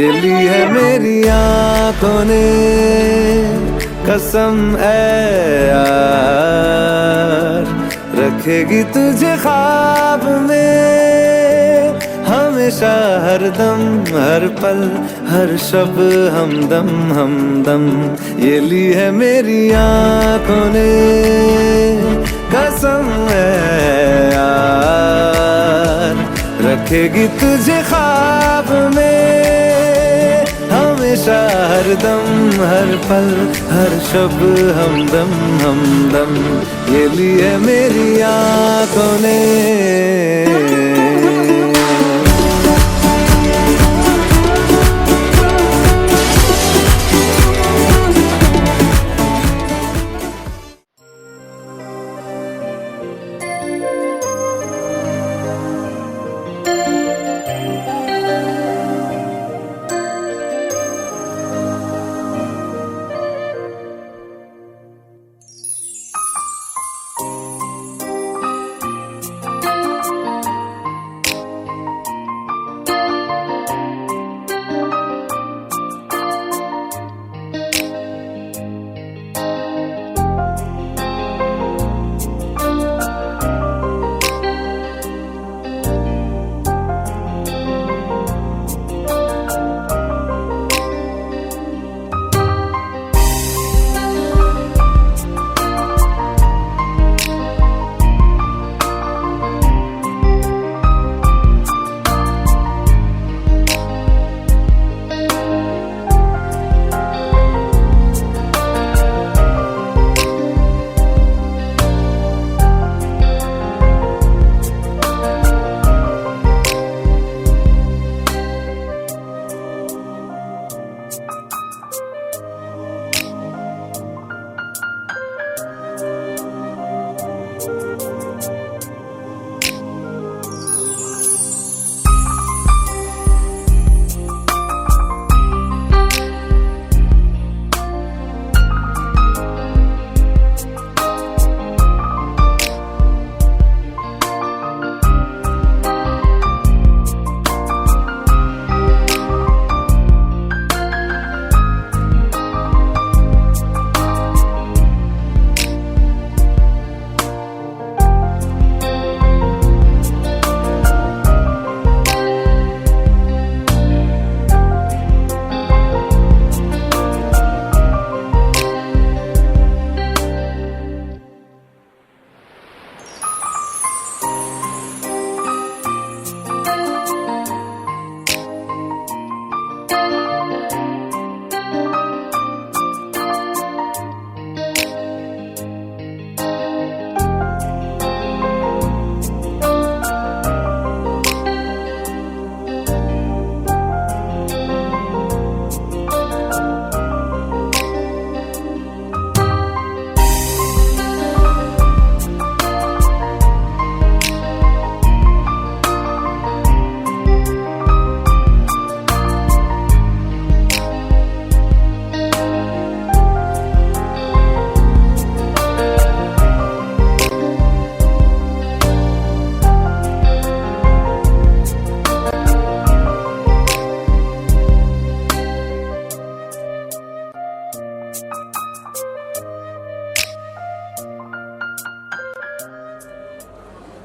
ये ली है मेरी आंखों ने कसम ऐ यार, रखेगी तुझे ख्वाब में हमेशा, हर दम हर पल हर शब हमदम हमदम। ये ली है मेरी आंखों ने कसम ऐ यार, रखेगी तुझे ख्वाब में हमेशा, हर दम हर पल हर शब हमदम हमदम। ये ली है मेरी आंखों ने।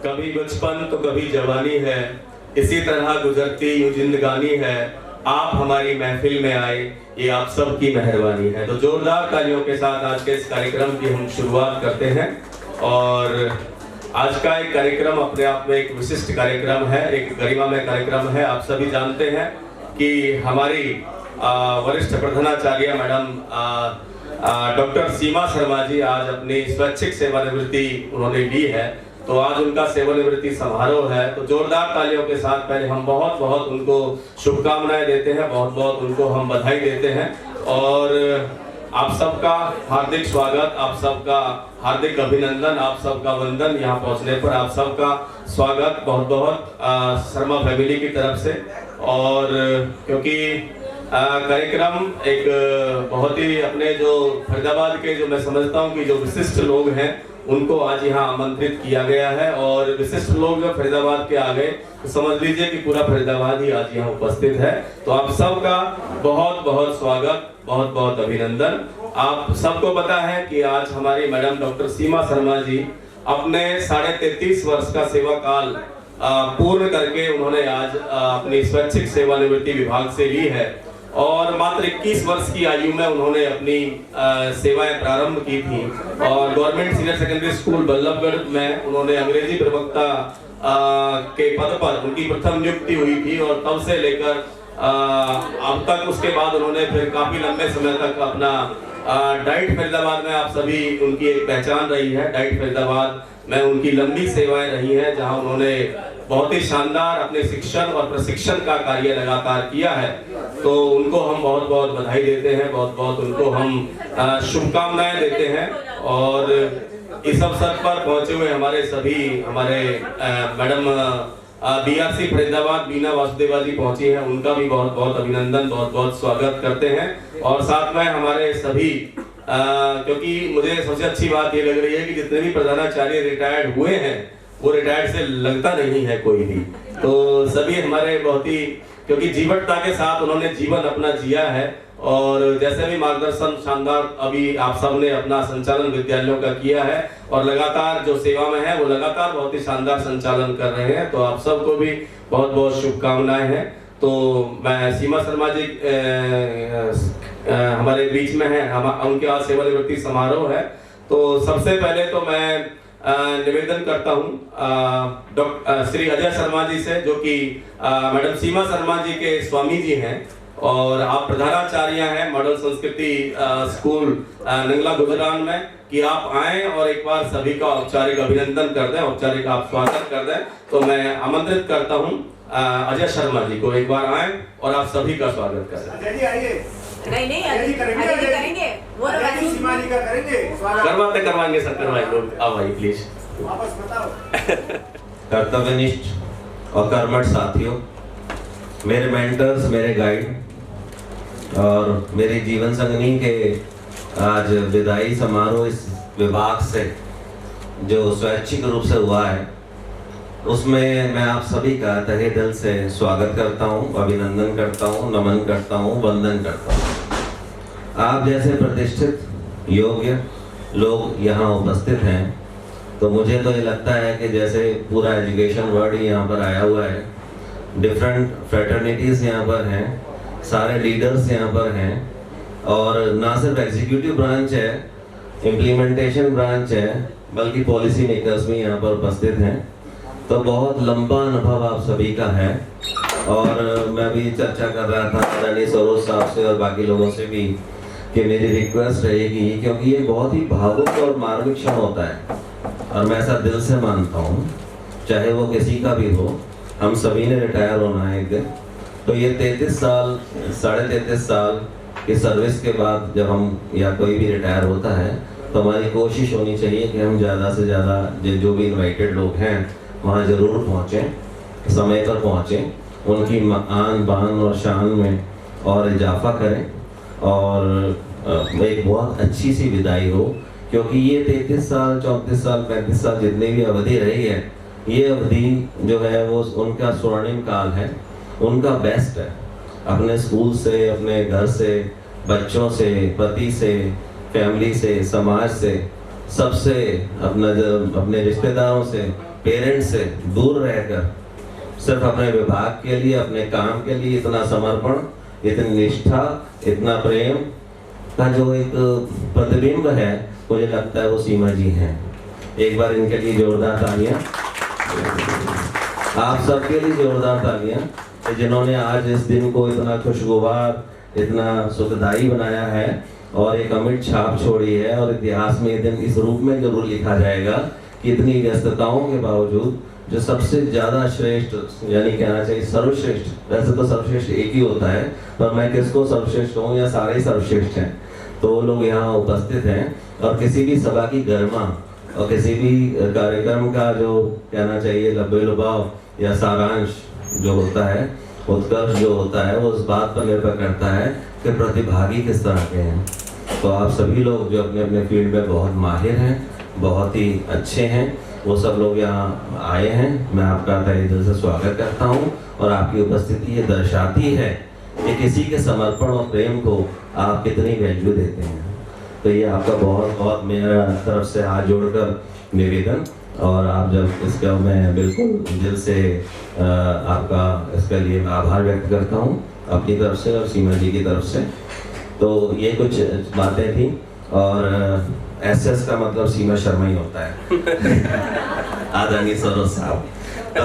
कभी बचपन तो कभी जवानी है, इसी तरह गुजरती यूं जिंदगानी है। आप हमारी महफिल में आए, ये आप सब की मेहरबानी है। तो जोरदार तालियों के साथ आज के इस कार्यक्रम की हम शुरुआत करते हैं। और आज का एक कार्यक्रम अपने आप में एक विशिष्ट कार्यक्रम है, एक गरिमामय कार्यक्रम है। आप सभी जानते हैं कि हमारी वरिष्ठ प्रधानाचार्य मैडम डॉक्टर सीमा शर्मा जी आज अपनी स्वैच्छिक सेवानिवृत्ति उन्होंने ली है। तो आज उनका सेवानिवृत्ति समारोह है। तो जोरदार तालियों के साथ पहले हम बहुत बहुत उनको शुभकामनाएं देते हैं, बहुत बहुत उनको हम बधाई देते हैं। और आप सबका हार्दिक स्वागत, आप सबका हार्दिक अभिनंदन, आप सबका वंदन। यहाँ पहुँचने पर आप सबका स्वागत बहुत बहुत शर्मा फैमिली की तरफ से। और क्योंकि कार्यक्रम एक बहुत ही अपने जो फरीदाबाद के जो मैं समझता हूँ कि जो विशिष्ट लोग हैं उनको आज यहाँ आमंत्रित किया गया है। और विशिष्ट लोग जब फरीदाबाद के आ गए तो समझ लीजिए कि पूरा फरीदाबाद ही आज यहाँ उपस्थित है। तो आप सबका बहुत बहुत स्वागत, बहुत बहुत अभिनंदन। आप सबको पता है कि आज हमारी मैडम डॉक्टर सीमा शर्मा जी अपने 33.5 वर्ष का सेवा काल पूर्ण करके उन्होंने आज अपनी स्वैच्छिक सेवानिवृत्ति विभाग से ली है और मात्र 21 वर्ष की आयु में उन्होंने अपनी सेवाएं प्रारंभ की थी। और government senior secondary school Ballabhgarh में उन्होंने अंग्रेजी प्रवक्ता के पद पर उनकी प्रथम नियुक्ति हुई थी और तब से लेकर अब तक उसके बाद उन्होंने फिर काफी लंबे समय तक अपना डाइट फरीदाबाद में, आप सभी उनकी एक पहचान रही है, डाइट फरीदाबाद में उनकी लंबी सेवाएं रही हैं, जहां उन्होंने बहुत ही शानदार अपने शिक्षण और प्रशिक्षण का कार्य लगातार किया है। तो उनको हम बहुत बहुत बधाई देते हैं, बहुत बहुत उनको हम शुभकामनाएं देते हैं। और इस अवसर पर पहुंचे हुए हमारे मैडम बीआरसी फरीदाबाद बीना वासुदेवा जी पहुंची हैं, उनका भी बहुत बहुत अभिनंदन, बहुत बहुत स्वागत करते हैं। और साथ में हमारे सभी क्योंकि मुझे सबसे अच्छी बात ये लग रही है कि जितने भी प्रधानाचार्य रिटायर्ड हुए हैं वो रिटायर्ड से लगता नहीं है कोई भी। तो सभी हमारे बहुत ही, क्योंकि जीवटता के साथ उन्होंने जीवन अपना जिया है और जैसे भी मार्गदर्शन शानदार अभी आप सब ने अपना संचालन विद्यालयों का किया है और लगातार जो सेवा में है वो लगातार बहुत ही शानदार संचालन कर रहे हैं। तो आप सबको भी बहुत बहुत शुभकामनाएं हैं। तो मैं सीमा शर्मा जी हमारे बीच में है, उनके आज सेवानिवृत्ति समारोह है। तो सबसे पहले तो मैं निवेदन करता हूँ डॉक्टर श्री अजय शर्मा जी से, जो कि मैडम सीमा शर्मा जी के स्वामी जी हैं और आप प्रधानाचार्य हैं मॉडल संस्कृति स्कूल नंगला गुजरान में, कि आप आएं और एक बार सभी का औपचारिक अभिनंदन कर दें, औपचारिक आप स्वागत कर दें। तो मैं आमंत्रित करता हूं अजय शर्मा जी को, एक बार आएं और आप सभी का स्वागत करें। नहीं करेंगे वो करवाएंगे सर, करवाएंगे लोग। आओ भाई प्लीज। वापस बताओ। कर्तव्यनिष्ठ और कर्मठ साथियों, मेरे मेंटर्स, मेरे गाइड और मेरे जीवन संगनी के आज विदाई समारोह इस विभाग से जो स्वैच्छिक रूप से हुआ है, उसमें मैं आप सभी का तहे दिल से स्वागत करता हूं, अभिनंदन करता हूं, नमन करता हूं, वंदन करता हूं। आप जैसे प्रतिष्ठित योग्य लोग यहाँ उपस्थित हैं, तो मुझे तो ये लगता है कि जैसे पूरा एजुकेशन वर्ल्ड ही यहाँ पर आया हुआ है, डिफरेंट फ्रेटर्निटीज यहाँ पर हैं, सारे लीडर्स यहाँ पर हैं और ना सिर्फ एग्जीक्यूटिव ब्रांच है, इम्प्लीमेंटेशन ब्रांच है, बल्कि पॉलिसी मेकर्स भी यहाँ पर उपस्थित हैं। तो बहुत लंबा अनुभव आप सभी का है और मैं भी चर्चा कर रहा था आदरणीय सरोज साहब से और बाकी लोगों से भी कि मेरी रिक्वेस्ट रहेगी, क्योंकि ये बहुत ही भावुक और मार्मिक क्षण होता है और मैं ऐसा दिल से मानता हूँ, चाहे वो किसी का भी हो, हम सभी ने रिटायर होना है एक दिन। तो ये 33 साल, 33.5 साल की सर्विस के बाद जब हम या कोई भी रिटायर होता है तो हमारी कोशिश होनी चाहिए कि हम ज़्यादा से ज़्यादा जो भी इनवाइटेड लोग हैं वहाँ ज़रूर पहुँचें, समय पर पहुँचें, उनकी आन बान और शान में और इजाफा करें और एक बहुत अच्छी सी विदाई हो। क्योंकि ये 33 साल, 34 साल, 35 साल जितनी भी अवधि रही है, ये अवधि जो है वो उनका स्वर्णिम काल है, उनका बेस्ट है। अपने स्कूल से, अपने घर से, बच्चों से, पति से, फैमिली से, समाज से, सबसे अपने रिश्तेदारों से, पेरेंट्स से दूर रहकर सिर्फ अपने विभाग के लिए, अपने काम के लिए इतना समर्पण, इतनी निष्ठा, इतना प्रेम का जो एक प्रतिबिंब है, मुझे लगता है वो सीमा जी हैं। एक बार इनके लिए जोरदार तालियां, आप सबके लिए जोरदार तालियां, जिन्होंने आज इस दिन को इतना खुशगवार, इतना सुखदायी बनाया है और एक अमिट छाप छोड़ी है। और इतिहास में ये दिन इस रूप में जरूर लिखा जाएगा कि इतनी व्यस्तताओं के बावजूद जो सबसे ज्यादा श्रेष्ठ, यानी कहना चाहिए सर्वश्रेष्ठ, वैसे तो सर्वश्रेष्ठ एक ही होता है, पर मैं किसको सर्वश्रेष्ठ कहूँ या सारे ही सर्वश्रेष्ठ हैं, तो वो लोग यहाँ उपस्थित हैं। और किसी भी सभा की गरिमा और किसी भी कार्यक्रम का जो कहना चाहिए लबे लुभाव या सारांश जो होता है, उत्कर्ष जो होता है, वो उस बात पर निर्भर करता है कि प्रतिभागी किस तरह के हैं। तो आप सभी लोग जो अपने अपने फील्ड में बहुत माहिर हैं, बहुत ही अच्छे हैं। वो सब लोग यहाँ आए हैं, मैं आपका तहे दिल से स्वागत करता हूँ। और आपकी उपस्थिति ये दर्शाती है कि किसी के समर्पण और प्रेम को आप कितनी वैल्यू देते हैं। तो ये आपका बहुत बहुत मेरा तरफ से हाथ जोड़कर निवेदन। और आप जब इसका मैं बिल्कुल दिल से आपका इसके लिए आभार व्यक्त करता हूँ अपनी तरफ से और सीमा जी की तरफ से। तो ये कुछ बातें थी। और एसएस का मतलब सीमा शर्मा ही होता है। आदरणीय सरोज साहब। तो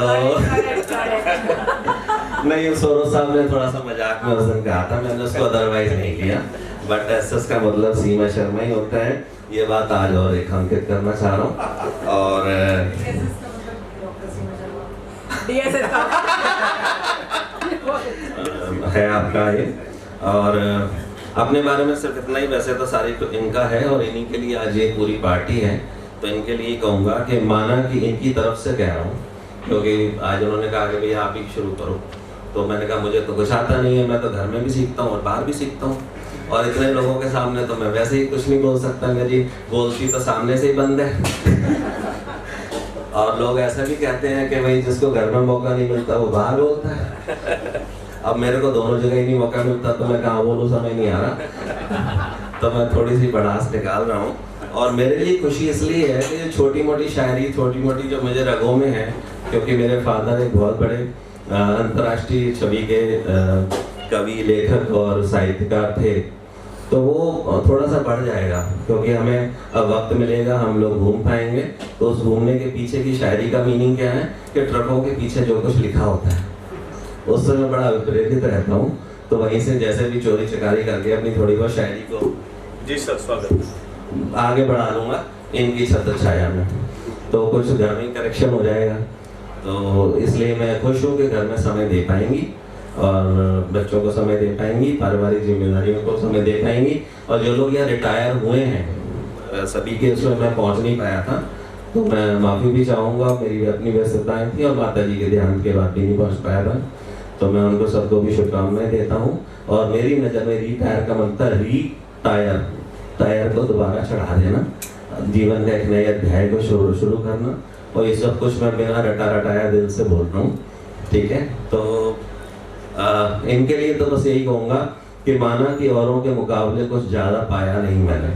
नहीं, सरोज साहब ने थोड़ा सा मजाक में उस दिन कहा था, मैंने उसको अदरवाइज नहीं लिया। बट एसएस का मतलब सीमा शर्मा ही होता है। ये बात आज और रेखांकित करना चाह रहा हूँ। और है आपका ये। और अपने बारे में सिर्फ इतना ही, वैसे तो सारी तो इनका है और इन्हीं के लिए आज ये पूरी पार्टी है। तो इनके लिए कहूँगा कि माना कि इनकी तरफ से कह रहा हूँ, क्योंकि आज उन्होंने कहा कि भैया आप ही शुरू करो। तो मैंने कहा मुझे तो कुछ आता नहीं है, मैं तो घर में भी सीखता हूँ और बाहर भी सीखता हूँ, और इतने लोगों के सामने तो मैं वैसे ही कुछ नहीं बोल सकता जी, बोलती तो सामने से ही बंद है। और लोग ऐसा भी कहते हैं कि भाई जिसको घर में मौका नहीं मिलता वो बाहर बोलता है। अब मेरे को दोनों जगह ही नहीं मौका मिलता, तो मैं कहाँ बोलूँ समझ नहीं आ रहा। तो मैं थोड़ी सी भड़ास निकाल रहा हूँ। और मेरे लिए खुशी इसलिए है कि छोटी मोटी शायरी, छोटी मोटी जो मुझे रगों में है, क्योंकि मेरे फादर एक बहुत बड़े अंतर्राष्ट्रीय छवि के कवि, लेखक और साहित्यकार थे। तो वो थोड़ा सा बढ़ जाएगा, क्योंकि हमें अब वक्त मिलेगा, हम लोग घूम पाएंगे। तो उस घूमने के पीछे की शायरी का मीनिंग क्या है कि ट्रकों के पीछे जो कुछ लिखा होता है उससे मैं बड़ा प्रेरित रहता हूँ। तो वहीं से जैसे भी चोरी चकारी करके अपनी थोड़ी बहुत शायरी को जी सर स्वागत आगे बढ़ा लूँगा इनकी छत्र छाया में। तो कुछ घर में करेक्शन हो जाएगा। तो इसलिए मैं खुश हूँ कि घर में समय दे पाएंगी और बच्चों को समय दे पाएंगी, पारिवारिक जिम्मेदारियों को समय दे पाएंगी। और जो लोग यहाँ रिटायर हुए हैं सभी के उसमें मैं पहुँच नहीं पाया था, तो मैं माफ़ी भी चाहूँगा। मेरी अपनी व्यस्तताएं थी और माता जी के देहांत के बाद भी नहीं पहुँच पाया था। तो मैं उनको सबको भी शुभकामनाएं देता हूँ। और मेरी नज़र में रीटायर का मतलब री-टायर, टायर को दोबारा चढ़ा देना, जीवन का एक नए अध्याय को शुरू करना। और ये सब कुछ मैं बिना रटाया दिल से बोल रहा हूँ, ठीक है। तो इनके लिए तो बस यही कहूँगा कि माना कि औरों के मुकाबले कुछ ज़्यादा पाया नहीं मैंने,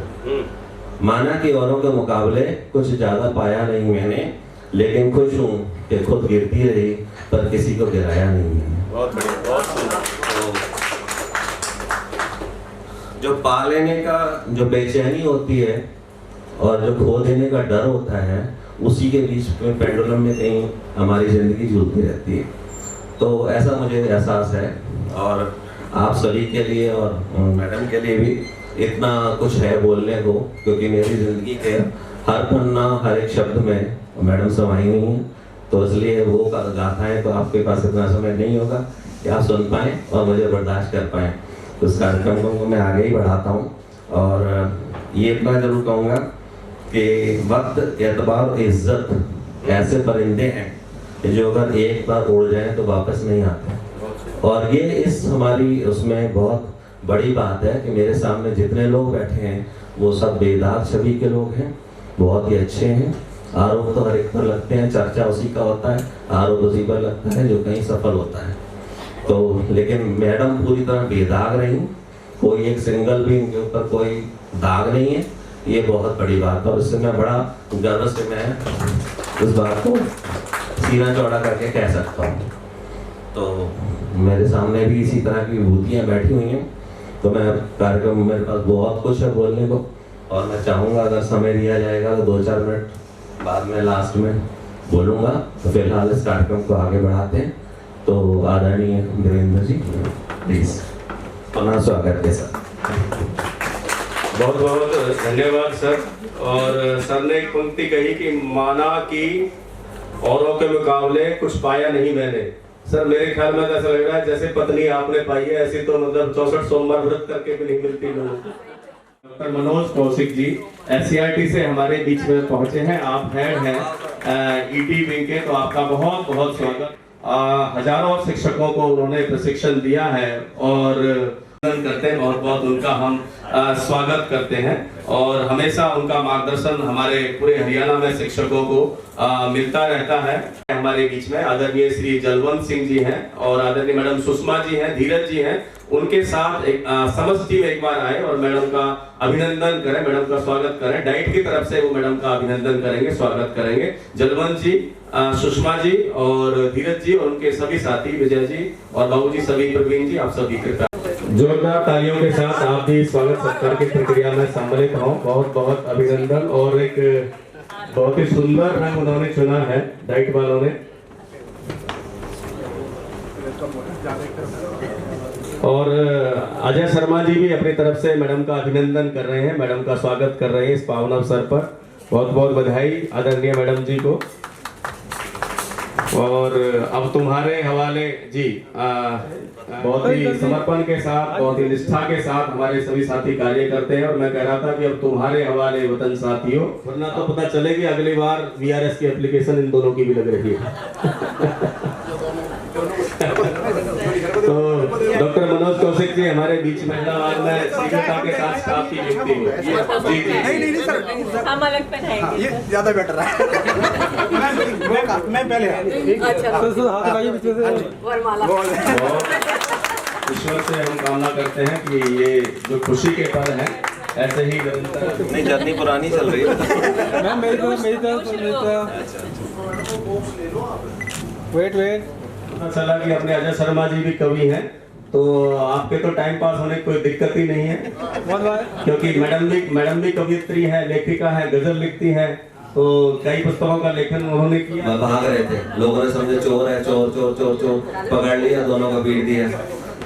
माना कि औरों के मुकाबले कुछ ज़्यादा पाया नहीं मैंने, लेकिन खुश हूँ कि खुद गिरती रही पर किसी को गिराया नहीं मैंने। बहुत बढ़िया, बहुत सुंदर। जो पा लेने का जो बेचैनी होती है और जो खो देने का डर होता है, उसी के बीच में पेंडुलम में कहीं हमारी ज़िंदगी झूलती रहती है। तो ऐसा मुझे एहसास है। और आप सभी के लिए और मैडम के लिए भी इतना कुछ है बोलने को, क्योंकि मेरी ज़िंदगी के हर पन्ना, हर एक शब्द में मैडम समाई नहीं है। तो इसलिए वो गाथाएँ तो आपके पास इतना समय नहीं होगा कि आप सुन पाएँ और मुझे बर्दाश्त कर पाएँ। तो इस कार्यक्रम को मैं आगे ही बढ़ाता हूँ। और ये इतना जरूर कहूँगा कि वक्त, एतबार और इज्जत ऐसे परिंदे हैं कि जो अगर एक बार उड़ जाएं तो वापस नहीं आते। और ये इस हमारी उसमें बहुत बड़ी बात है कि मेरे सामने जितने लोग बैठे हैं वो सब बेदाग छवि के लोग हैं, बहुत ही अच्छे हैं। आरोप तो हर एक पर लगते हैं, चर्चा उसी का होता है, आरोप उसी पर लगता है जो कहीं सफल होता है। तो लेकिन मैडम पूरी तरह बेदाग रही, कोई एक सिंगल भी इनके ऊपर कोई दाग नहीं है। ये बहुत बड़ी बात है और इससे मैं बड़ा गर्व से मैं इस बात को सीना चौड़ा करके कह सकता हूँ। तो मेरे सामने भी इसी तरह की विभूतियाँ बैठी हुई हैं। तो मैं कार्यक्रम, मेरे पास बहुत कुछ है बोलने को और मैं चाहूँगा अगर समय दिया जाएगा तो 2-4 मिनट बाद में लास्ट में बोलूँगा। तो फिलहाल इस कार्यक्रम को आगे बढ़ाते हैं। तो आदरणीय वीरेंद्र जी प्लीज पुनः स्वागत है सर। बहुत बहुत धन्यवाद सर। और सर ने एक पंक्ति कही कि माना कि औरों के मुकाबले कुछ पाया नहीं मैंने। सर मेरे ख्याल में ऐसा लग रहा है जैसे पत्नी आपने पाई है, ऐसी तो मतलब 64 सोमवार व्रत करके भी नहीं मिलती लोगों को। डॉक्टर मनोज कौशिक जी SCRT से हमारे बीच में पहुंचे हैं। आप हेड हैं ET विंग के, तो आपका बहुत बहुत स्वागत। हजारों शिक्षकों को उन्होंने प्रशिक्षण दिया है और करते हैं, बहुत बहुत उनका हम स्वागत करते हैं और हमेशा उनका मार्गदर्शन हमारे पूरे हरियाणा में शिक्षकों को मिलता रहता है। हमारे बीच में आदरणीय श्री जलवंत सिंह जी हैं और आदरणीय मैडम सुषमा जी हैं, धीरज जी हैं, उनके साथ एक समस्त टीम एक बार आए और मैडम का अभिनंदन करें, मैडम का स्वागत करें। डाइट की तरफ से वो मैडम का अभिनंदन करेंगे, स्वागत करेंगे। जलवंत जी, सुषमा जी और धीरज जी और उनके सभी साथी विजय जी और बाबू जी, सभी प्रवीण जी, आप सभी कृपया जोरदार तालियों के साथ आप भी स्वागत सत्कार की प्रक्रिया में सम्मिलित हो। बहुत बहुत अभिनंदन। और एक बहुत ही सुंदर रंग उन्होंने चुना है डाइट वालों ने। और अजय शर्मा जी भी अपनी तरफ से मैडम का अभिनंदन कर रहे हैं, मैडम का स्वागत कर रहे हैं इस पावन अवसर पर। बहुत बहुत बधाई आदरणीय मैडम जी को। और अब तुम्हारे हवाले जी, बहुत ही समर्पण के साथ, बहुत ही निष्ठा के साथ हमारे सभी साथी कार्य करते हैं और मैं कह रहा था कि अब तुम्हारे हवाले वतन साथियों, वरना तो पता चलेगी अगली बार VRS की एप्लीकेशन इन दोनों की भी लग रही है। तो डॉक्टर मनोज कौशिक जी हमारे बीच में अहमदाबाद में शीघ्रता के साथ स्टाफ की नियुक्ति हुई। जी नहीं सर, हम अलग पहनाएंगे, ये ज्यादा बेटर है। मैं पहले अच्छा वरमाला। ईश्वर से हम कामना करते हैं कि ये जो खुशी के पल हैं ऐसे ही निरंतर। नहीं, जर्नी पुरानी चल रही है। मैम मेरी तरफ वेट पता चला कि अपने अजय शर्मा जी भी कवि हैं, तो आपके तो टाइम पास होने की कोई दिक्कत ही नहीं है, क्योंकि मैडम भी कवियत्री है, लेखिका है, गजल लिखती है, तो कई पुस्तकों का लेखन उन्होंने किया। भाग रहे थे, लोगों ने समझे चोर है, चोर चोर चोर चोर, पकड़ लिया, दोनों को पीट दिया।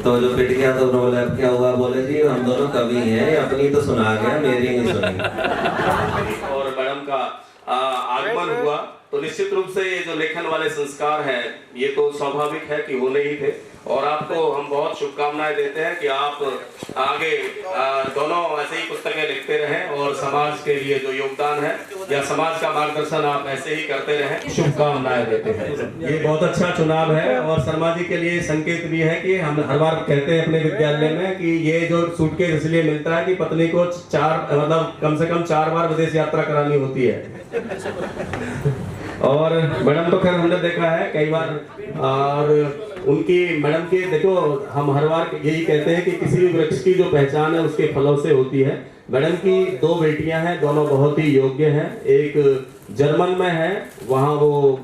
तो जो पिट गया तो उन्होंने बोला क्या हुआ, बोले जी हम दोनों कवि हैं, अपनी तो सुना गया, मेरी नहीं सुनी। और मैडम का आगमन हुआ तो निश्चित रूप से ये जो लेखन वाले संस्कार है ये तो स्वाभाविक है कि होने ही थे। और आपको हम बहुत शुभकामनाएं देते हैं कि आप आगे दोनों ऐसे ही पुस्तकें लिखते रहें और समाज के लिए जो योगदान है या समाज का मार्गदर्शन आप ऐसे ही करते रहें, शुभकामनाएं देते हैं। ये बहुत अच्छा चुनाव है और शर्मा जी के लिए संकेत भी है कि हम हर बार कहते हैं अपने विद्यालय में कि ये जो सूटकेस इसलिए मिलता है कि पत्नी को कम से कम 4 बार विदेश यात्रा करानी होती है। और मैडम तो खैर हमने देखा है कई बार, और उनकी मैडम के देखो, हम हर बार यही कहते हैं कि किसी भी वृक्ष की जो पहचान है उसके फलों से होती है। मैडम की 2 बेटियां हैं, दोनों बहुत ही योग्य हैं। एक जर्मन में है, वहाँ वो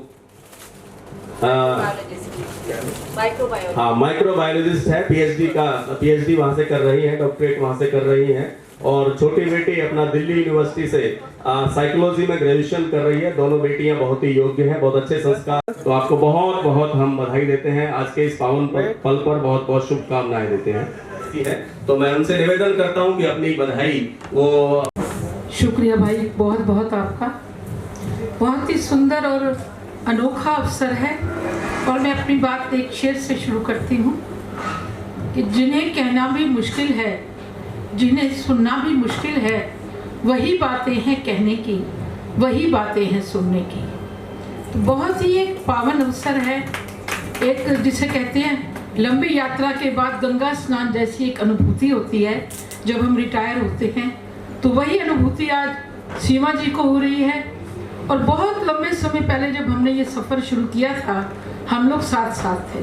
माइक्रोबायोलॉजिस्ट है, पीएचडी वहाँ से कर रही है, डॉक्टरेट वहाँ से कर रही है। और छोटी बेटी अपना दिल्ली यूनिवर्सिटी से साइकोलॉजी में ग्रेजुएशन कर रही है। दोनों बेटियां बहुत ही योग्य हैं, बहुत अच्छे संस्कार। तो आपको बहुत बहुत हम बधाई देते हैं, आज के इस पावन पल पर बहुत बहुत शुभकामनाएं देते हैं। तो मैं उनसे निवेदन करता हूं कि अपनी बधाई वो। शुक्रिया भाई, बहुत बहुत आपका। बहुत ही सुंदर और अनोखा अवसर है और मैं अपनी बात एक शेर से शुरू करती हूँ कि जिन्हें कहना भी मुश्किल है, जिन्हें सुनना भी मुश्किल है, वही बातें हैं कहने की, वही बातें हैं सुनने की। तो बहुत ही एक पावन अवसर है, एक जिसे कहते हैं लंबी यात्रा के बाद गंगा स्नान जैसी एक अनुभूति होती है जब हम रिटायर होते हैं। तो वही अनुभूति आज सीमा जी को हो रही है। और बहुत लंबे समय पहले जब हमने ये सफ़र शुरू किया था, हम लोग साथ साथ थे।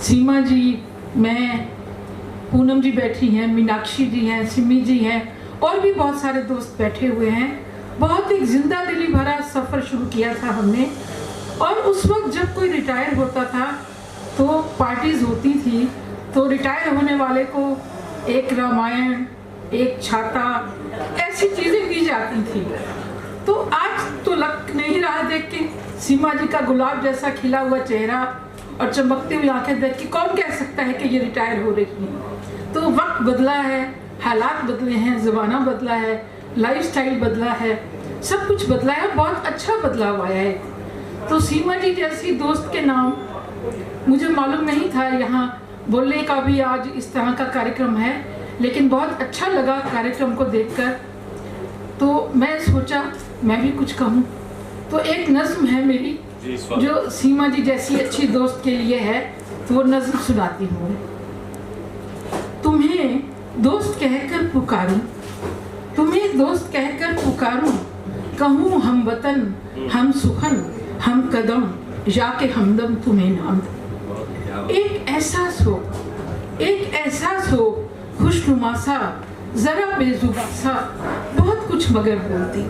सीमा जी, मैं, पूनम जी बैठी हैं, मीनाक्षी जी हैं, सिमी जी हैं और भी बहुत सारे दोस्त बैठे हुए हैं। बहुत एक जिंदा दिली भरा सफ़र शुरू किया था हमने। और उस वक्त जब कोई रिटायर होता था तो पार्टीज़ होती थी, तो रिटायर होने वाले को एक रामायण, एक छाता, ऐसी चीज़ें दी जाती थी। तो आज तो लग नहीं रहा देख के सीमा जी का गुलाब जैसा खिला हुआ चेहरा और चमकती हुई आंखें देख के कौन कह सकता है कि ये रिटायर हो रही है। तो वक्त बदला है, हालात बदले हैं, ज़माना बदला है, लाइफस्टाइल बदला है, सब कुछ बदला है, बहुत अच्छा बदलाव आया है। तो सीमा जी जैसी दोस्त के नाम मुझे मालूम नहीं था यहाँ बोलने का भी आज इस तरह का कार्यक्रम है, लेकिन बहुत अच्छा लगा कार्यक्रम को देखकर। तो मैं सोचा मैं भी कुछ कहूँ। तो एक नज़्म है मेरी जो सीमा जी जैसी अच्छी दोस्त के लिए है, तो वो नज़्म सुनाती हूँ। तुम तुम्हें दोस्त कहकर पुकारूं, तुम्हें दोस्त कहकर पुकारूं, कहूँ हम वतन, हम सुखन, हम कदम, जाके हमदम तुम्हें नाम दूं। एक एहसास हो खुशनुमा सा, जरा बेजुबान सा, बहुत कुछ मगर बोलती।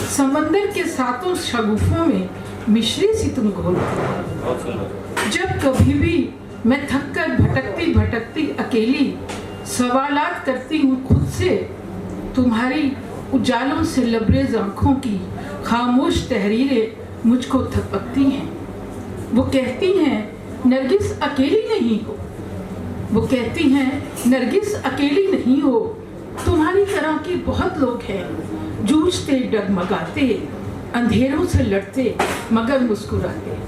समंदर के सातों शगुफों में मिश्री सी तुम घोलती। जब कभी भी मैं थक कर भटकती अकेली सवालात करती हूँ खुद से, तुम्हारी उजालों से लबरेज आंखों की खामोश तहरीरें मुझको थपकती हैं। वो कहती हैं नरगिस अकेली नहीं हो, वो कहती हैं नरगिस अकेली नहीं हो, तुम्हारी तरह के बहुत लोग हैं, जूझते डगमगाते, अंधेरों से लड़ते मगर मुस्कुराते।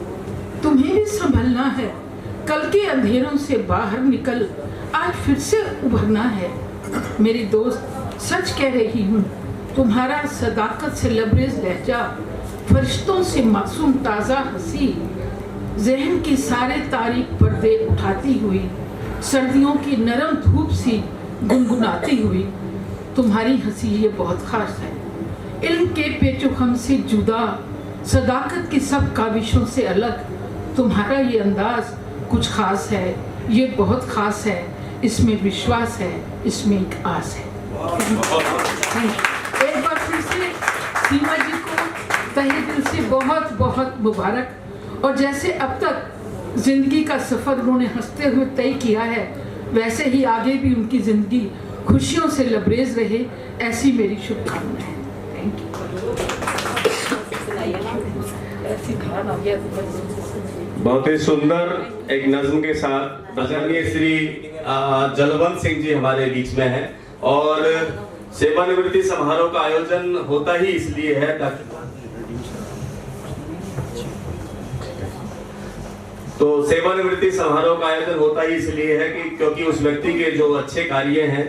तुम्हें भी संभलना है, कल के अंधेरों से बाहर निकल आज फिर से उभरना है। मेरी दोस्त सच कह रही हूँ, तुम्हारा सदाकत से लबरेज लहजा, फरिश्तों से मासूम ताज़ा हंसी, जहन के सारे तारीक पर्दे उठाती हुई, सर्दियों की नरम धूप सी गुनगुनाती हुई, तुम्हारी हंसी ये बहुत खास है। इल्म के पेचोखम से जुदा, सदाकत की सब काविशों से अलग, तुम्हारा ये अंदाज कुछ खास है, ये बहुत खास है, इसमें विश्वास है, इसमें एक आस है। एक बार फिर से सीमा जी को तहे दिल से बहुत बहुत मुबारक। और जैसे अब तक जिंदगी का सफर उन्होंने हंसते हुए तय किया है, वैसे ही आगे भी उनकी जिंदगी खुशियों से लबरेज रहे, ऐसी मेरी शुभकामनाएं हैं। Thank you. बहुत ही सुंदर एक नज्म के साथ आदरणीय श्री जलवंत सिंह जी हमारे बीच में हैं। और सेवानिवृत्ति समारोह का आयोजन होता ही इसलिए है ताकि सेवानिवृत्ति समारोह का आयोजन होता ही इसलिए है कि क्योंकि उस व्यक्ति के जो अच्छे कार्य हैं,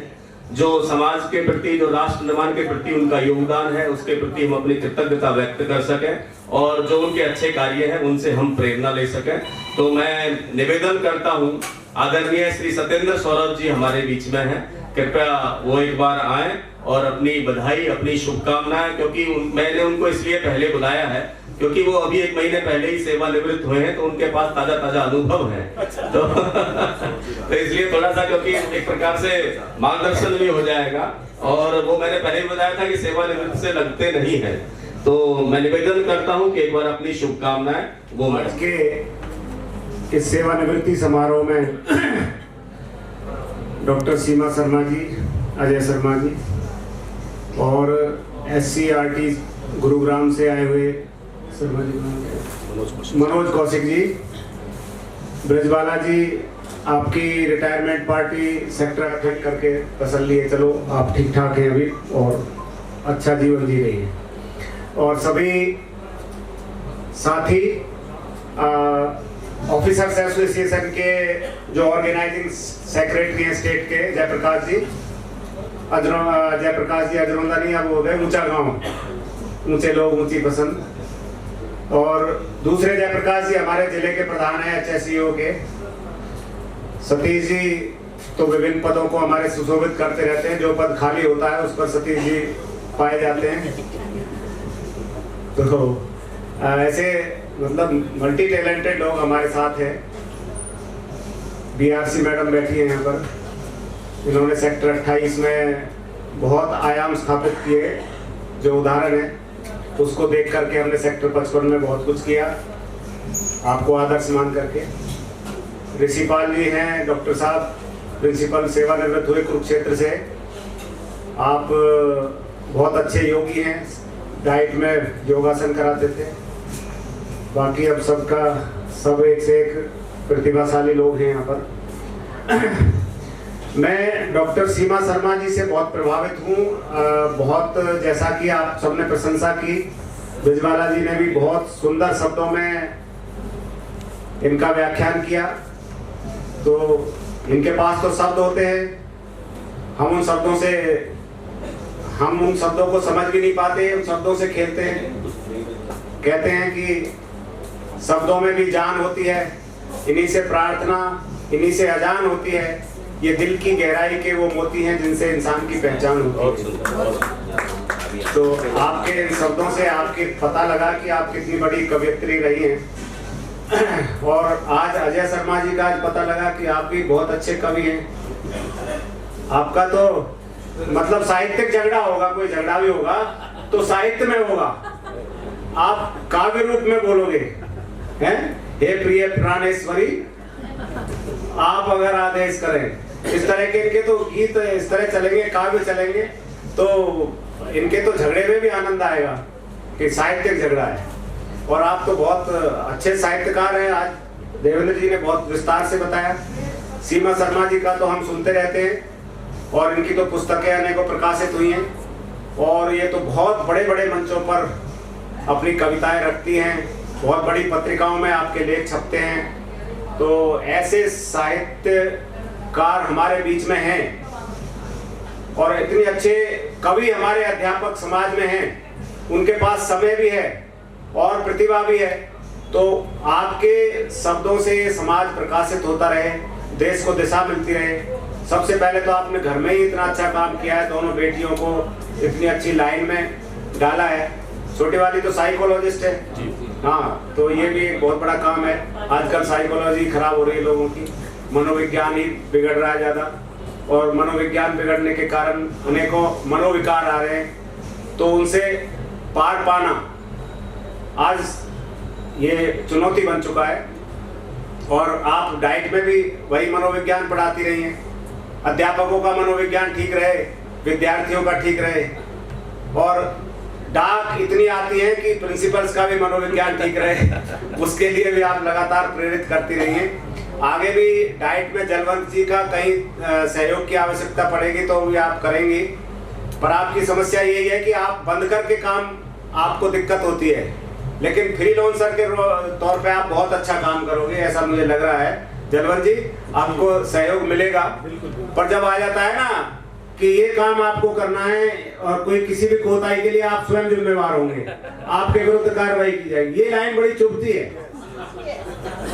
जो समाज के प्रति, जो राष्ट्र निर्माण के प्रति उनका योगदान है, उसके प्रति हम अपनी कृतज्ञता व्यक्त कर सकें और जो उनके अच्छे कार्य हैं उनसे हम प्रेरणा ले सकें। तो मैं निवेदन करता हूं, आदरणीय श्री सत्येंद्र सौरभ जी हमारे बीच में हैं, कृपया वो एक बार आए और अपनी बधाई, अपनी शुभकामनाएं, क्योंकि मैंने उनको इसलिए पहले बुलाया है क्योंकि वो अभी 1 महीने पहले ही सेवानिवृत्त हुए हैं, तो उनके पास ताजा अनुभव है। तो इसलिए थोड़ा सा, क्योंकि एक प्रकार से मार्गदर्शन भी हो जाएगा। और वो मैंने पहले ही बताया था कि सेवानिवृत्त से लगते नहीं है, तो मैं निवेदन करता हूं कि एक बार अपनी शुभकामनाएं वो आज के इस सेवानिवृत्ति समारोह में डॉक्टर सीमा शर्मा जी, अजय शर्मा जी और SCRT गुरुग्राम से आए हुए शर्मा जी, मनोज कौशिक जी, ब्रजबाला जी, आपकी रिटायरमेंट पार्टी सेक्टर अध्यक्ष करके तसल्ली है, चलो आप ठीक ठाक हैं अभी और अच्छा जीवन जी रही है। और सभी साथी ऑफिसर्स एसोसिएशन के जो ऑर्गेनाइजिंग सेक्रेटरी हैं स्टेट के, जयप्रकाश जी अजरौंदा नहीं, अब हो गए ऊंचा गांव, ऊंचे लोग ऊंची पसंद। और दूसरे जयप्रकाश जी हमारे जिले के प्रधान हैं HSEO के। सतीश जी तो विभिन्न पदों को हमारे सुशोभित करते रहते हैं, जो पद खाली होता है उस पर सतीश जी पाए जाते हैं। तो ऐसे मतलब मल्टी टैलेंटेड लोग हमारे साथ हैं। BRC मैडम बैठी है यहाँ पर, इन्होंने सेक्टर 28 में बहुत आयाम स्थापित किए, जो उदाहरण है उसको देख करके हमने सेक्टर 55 में बहुत कुछ किया, आपको आदर्श मान करके। ऋषिपाल जी हैं, डॉक्टर साहब प्रिंसिपल, सेवानिवृत्त हुए कुरुक्षेत्र से। आप बहुत अच्छे योगी हैं, डाइट में योगासन कराते थे। बाकी अब सब एक से एक प्रतिभाशाली लोग हैं यहाँ पर। मैं डॉक्टर सीमा शर्मा जी से बहुत प्रभावित हूँ। बहुत, जैसा कि आप सबने प्रशंसा की, ब्रजबाला जी ने भी बहुत सुंदर शब्दों में इनका व्याख्यान किया। तो इनके पास तो शब्द होते हैं, हम उन शब्दों को समझ भी नहीं पाते, उन शब्दों से खेलते हैं। कहते हैं कि शब्दों में भी जान होती है, इन्हीं से प्रार्थना, इन्हीं से अजान होती है। ये दिल की गहराई के वो मोती हैं जिनसे इंसान की पहचान होती है। तो आपके इन शब्दों से आपके पता लगा कि आप कितनी बड़ी कवयित्री रही हैं। और आज अजय शर्मा जी का आज पता लगा कि आप भी बहुत अच्छे कवि हैं। आपका तो मतलब साहित्यिक झगड़ा होगा, कोई झगड़ा भी होगा तो साहित्य में होगा, आप काव्य रूप में बोलोगे हैं। हे प्रिय प्राणेश्वरी आप अगर आदेश करें, इस तरह के इनके तो गीत इस तरह चलेंगे, काव्य चलेंगे, तो इनके तो झगड़े में भी आनंद आएगा कि साहित्यिक झगड़ा है। और आप तो बहुत अच्छे साहित्यकार हैं। आज देवेंद्र जी ने बहुत विस्तार से बताया। सीमा शर्मा जी का तो हम सुनते रहते हैं और इनकी तो पुस्तकें अनेकों प्रकाशित हुई हैं और ये तो बहुत बड़े बड़े मंचों पर अपनी कविताएं रखती हैं, बहुत बड़ी पत्रिकाओं में आपके लेख छपते हैं। तो ऐसे साहित्यकार हमारे बीच में हैं और इतने अच्छे कवि हमारे अध्यापक समाज में हैं, उनके पास समय भी है और प्रतिभा भी है। तो आपके शब्दों से समाज प्रकाशित होता रहे, देश को दिशा मिलती रहे। सबसे पहले तो आपने घर में ही इतना अच्छा काम किया है, दोनों बेटियों को इतनी अच्छी लाइन में डाला है। छोटी वाली तो साइकोलॉजिस्ट है, हाँ, तो ये भी एक बहुत बड़ा काम है। आजकल साइकोलॉजी खराब हो रही है लोगों की, मनोविज्ञान ही बिगड़ रहा है ज्यादा, और मनोविज्ञान बिगड़ने के कारण अनेकों मनोविकार आ रहे हैं। तो उनसे पार पाना आज ये चुनौती बन चुका है। और आप डाइट में भी वही मनोविज्ञान पढ़ाती रही हैं। अध्यापकों का मनोविज्ञान ठीक रहे, विद्यार्थियों का ठीक रहे, और डाक इतनी आती है कि प्रिंसिपल्स का भी मनोविज्ञान ठीक रहे, उसके लिए भी आप लगातार प्रेरित करती रही हैं। आगे भी डाइट में जलवंत जी का कहीं सहयोग की आवश्यकता पड़ेगी तो भी आप करेंगी। पर आपकी समस्या यही है कि आप बंद करके काम आपको दिक्कत होती है, लेकिन फ्रीलांसर के तौर पे आप बहुत अच्छा काम करोगे, ऐसा मुझे लग रहा है। जलवंत जी, आपको सहयोग मिलेगा, पर जब आ जाता है ना कि ये काम आपको करना है और कोई किसी भी कोताही के लिए आप स्वयं जिम्मेवार होंगे, आपके विरुद्ध कार्रवाई की जाएगी, ये लाइन बड़ी चुभती है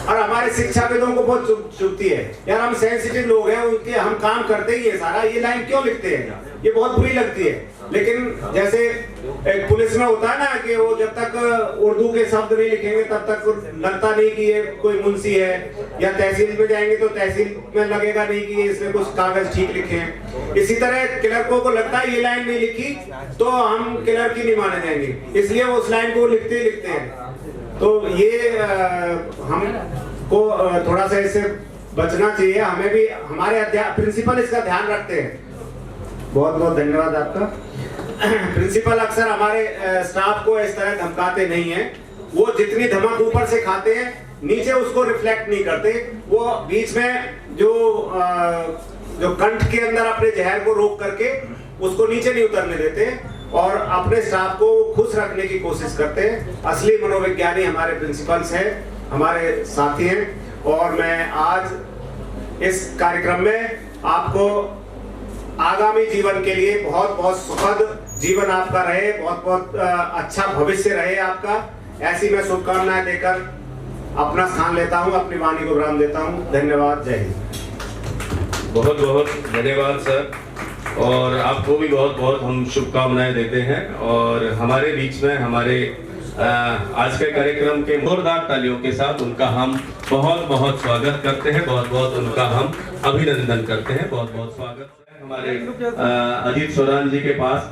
और हमारे शिक्षाविदों को बहुत चुभती है। यार हम सेंसिटिव लोग हैं, उनके हम काम करते ही है सारा, ये लाइन क्यों लिखते हैं, ये बहुत बुरी लगती है। लेकिन जैसे एक पुलिस में होता है ना कि वो जब तक उर्दू के शब्द नहीं लिखेंगे तब तक लगता नहीं कि ये कोई मुंशी है, या तहसील में जाएंगे तो तहसील में लगेगा नहीं कि इसमें कुछ कागज ठीक लिखे हैं। इसी तरह क्लर्कों को लगता है ये लाइन नहीं लिखी तो हम क्लर्क ही नहीं माने जाएंगे, इसलिए वो उस लाइन को लिखते ही लिखते हैं। तो ये हमको थोड़ा सा इससे बचना चाहिए, हमें भी। हमारे प्रिंसिपल इसका ध्यान रखते हैं। बहुत बहुत धन्यवाद आपका। प्रिंसिपल अक्सर हमारे स्टाफ को इस तरह धमकाते नहीं हैं, वो जितनी धमक ऊपर से खाते हैं नीचे उसको रिफ्लेक्ट नहीं करते। वो बीच में जो कंठ के अंदर अपने जहर को रोक करके उसको नीचे नहीं उतरने देते और अपने स्टाफ को खुश रखने की कोशिश करते हैं। असली मनोविज्ञानी हमारे प्रिंसिपल्स हैं, हमारे साथी हैं। और मैं आज इस कार्यक्रम में आपको आगामी जीवन के लिए बहुत बहुत सुखद जीवन आपका रहे, बहुत बहुत अच्छा भविष्य रहे आपका, ऐसी मैं शुभकामनाएं देकर अपना स्थान लेता हूं, अपनी वाणी को विराम देता हूं। धन्यवाद, जय हिंद। बहुत बहुत धन्यवाद सर, और आपको भी बहुत बहुत हम शुभकामनाएं देते हैं। और हमारे बीच में हमारे आज के कार्यक्रम के जोरदार तालियों के साथ उनका हम बहुत बहुत स्वागत करते हैं, बहुत बहुत उनका हम अभिनंदन करते हैं। बहुत बहुत स्वागत हमारे अजीत सोरान जी के पास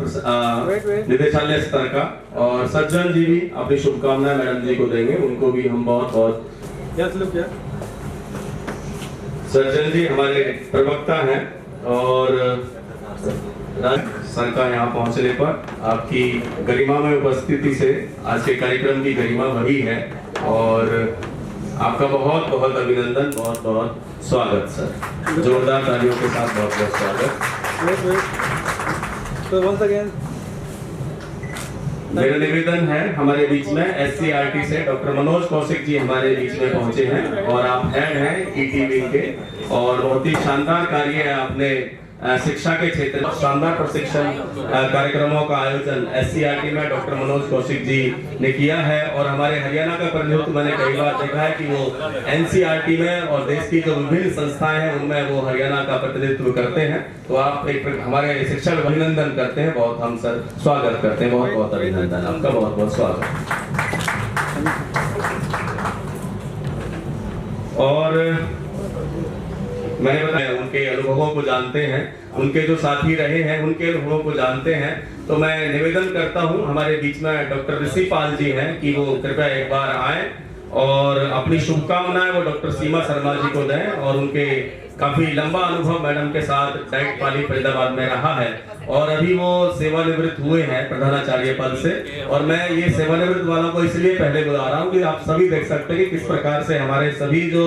निदेशालय स्तर का, और सज्जन जी भी अपनी शुभकामनाएं मैडम जी को देंगे, उनको भी हम बहुत बहुत। सज्जन जी हमारे प्रवक्ता हैं और सर का यहाँ पहुंचने पर आपकी गरिमा में उपस्थिति से आज के कार्यक्रम की गरिमा वही है, और आपका बहुत बहुत अभिनंदन, बहुत बहुत स्वागत सर। जोरदार तालियों के साथ बहुत बहुत स्वागत। मेरा निवेदन है, हमारे बीच में SCRT से डॉक्टर मनोज कौशिक जी हमारे बीच में पहुंचे हैं, और आप हेड हैं ETV के, और बहुत ही शानदार कार्य है आपने शिक्षा के क्षेत्र में शानदार प्रशिक्षण कार्यक्रमों का आयोजन SCERT में डॉक्टर मनोज कौशिक जी ने किया है। और हमारे हरियाणा का प्रतिनिधित्व मैंने कई बार देखा है कि वो NCERT में और देश की जो विभिन्न संस्थाएं हैं उनमें वो हरियाणा का प्रतिनिधित्व करते हैं। तो आप एक हमारे शिक्षक अभिनंदन करते हैं, बहुत हम सर स्वागत करते हैं, बहुत बहुत अभिनंदन, आपका बहुत बहुत स्वागत। और मैंने बताया उनके अनुभवों को जानते हैं, उनके जो साथी रहे हैं उनके अनुभवों को जानते हैं। तो मैं निवेदन करता हूं, हमारे बीच में डॉक्टर ऋषि पाल जी हैं कि वो कृपया एक बार आए और अपनी शुभकामनाएं वो डॉक्टर सीमा शर्मा जी को दें। और उनके काफी लंबा अनुभव मैडम के साथ डायरेक्ट पाली फरीदाबाद में रहा है और अभी वो सेवानिवृत्त हुए हैं प्रधानाचार्य पद से। और मैं ये सेवानिवृत्त वालों को इसलिए पहले बुला रहा हूँ कि आप सभी देख सकते हैं कि किस प्रकार से हमारे सभी जो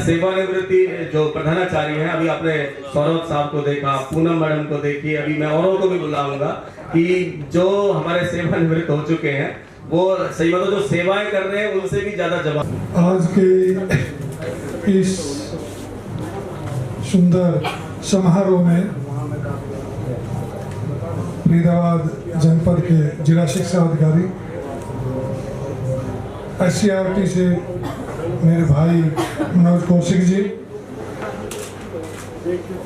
सेवानिवृत्ति जो प्रधानाचार्य हैं, अभी आपने सौरभ साहब को देखा, पूनम मैडम को देखी, अभी मैं औरों को भी बुलाऊंगा कि जो हमारे सेवानिवृत्त हो चुके हैं वो सही मतलब जो सेवाएं कर रहे हैं उनसे भी ज्यादा जवाब। आज के इस सुंदर समारोह में फरीदाबाद जनपद के जिला शिक्षा अधिकारी SCERT से मेरे भाई मनोज कौशिक जी,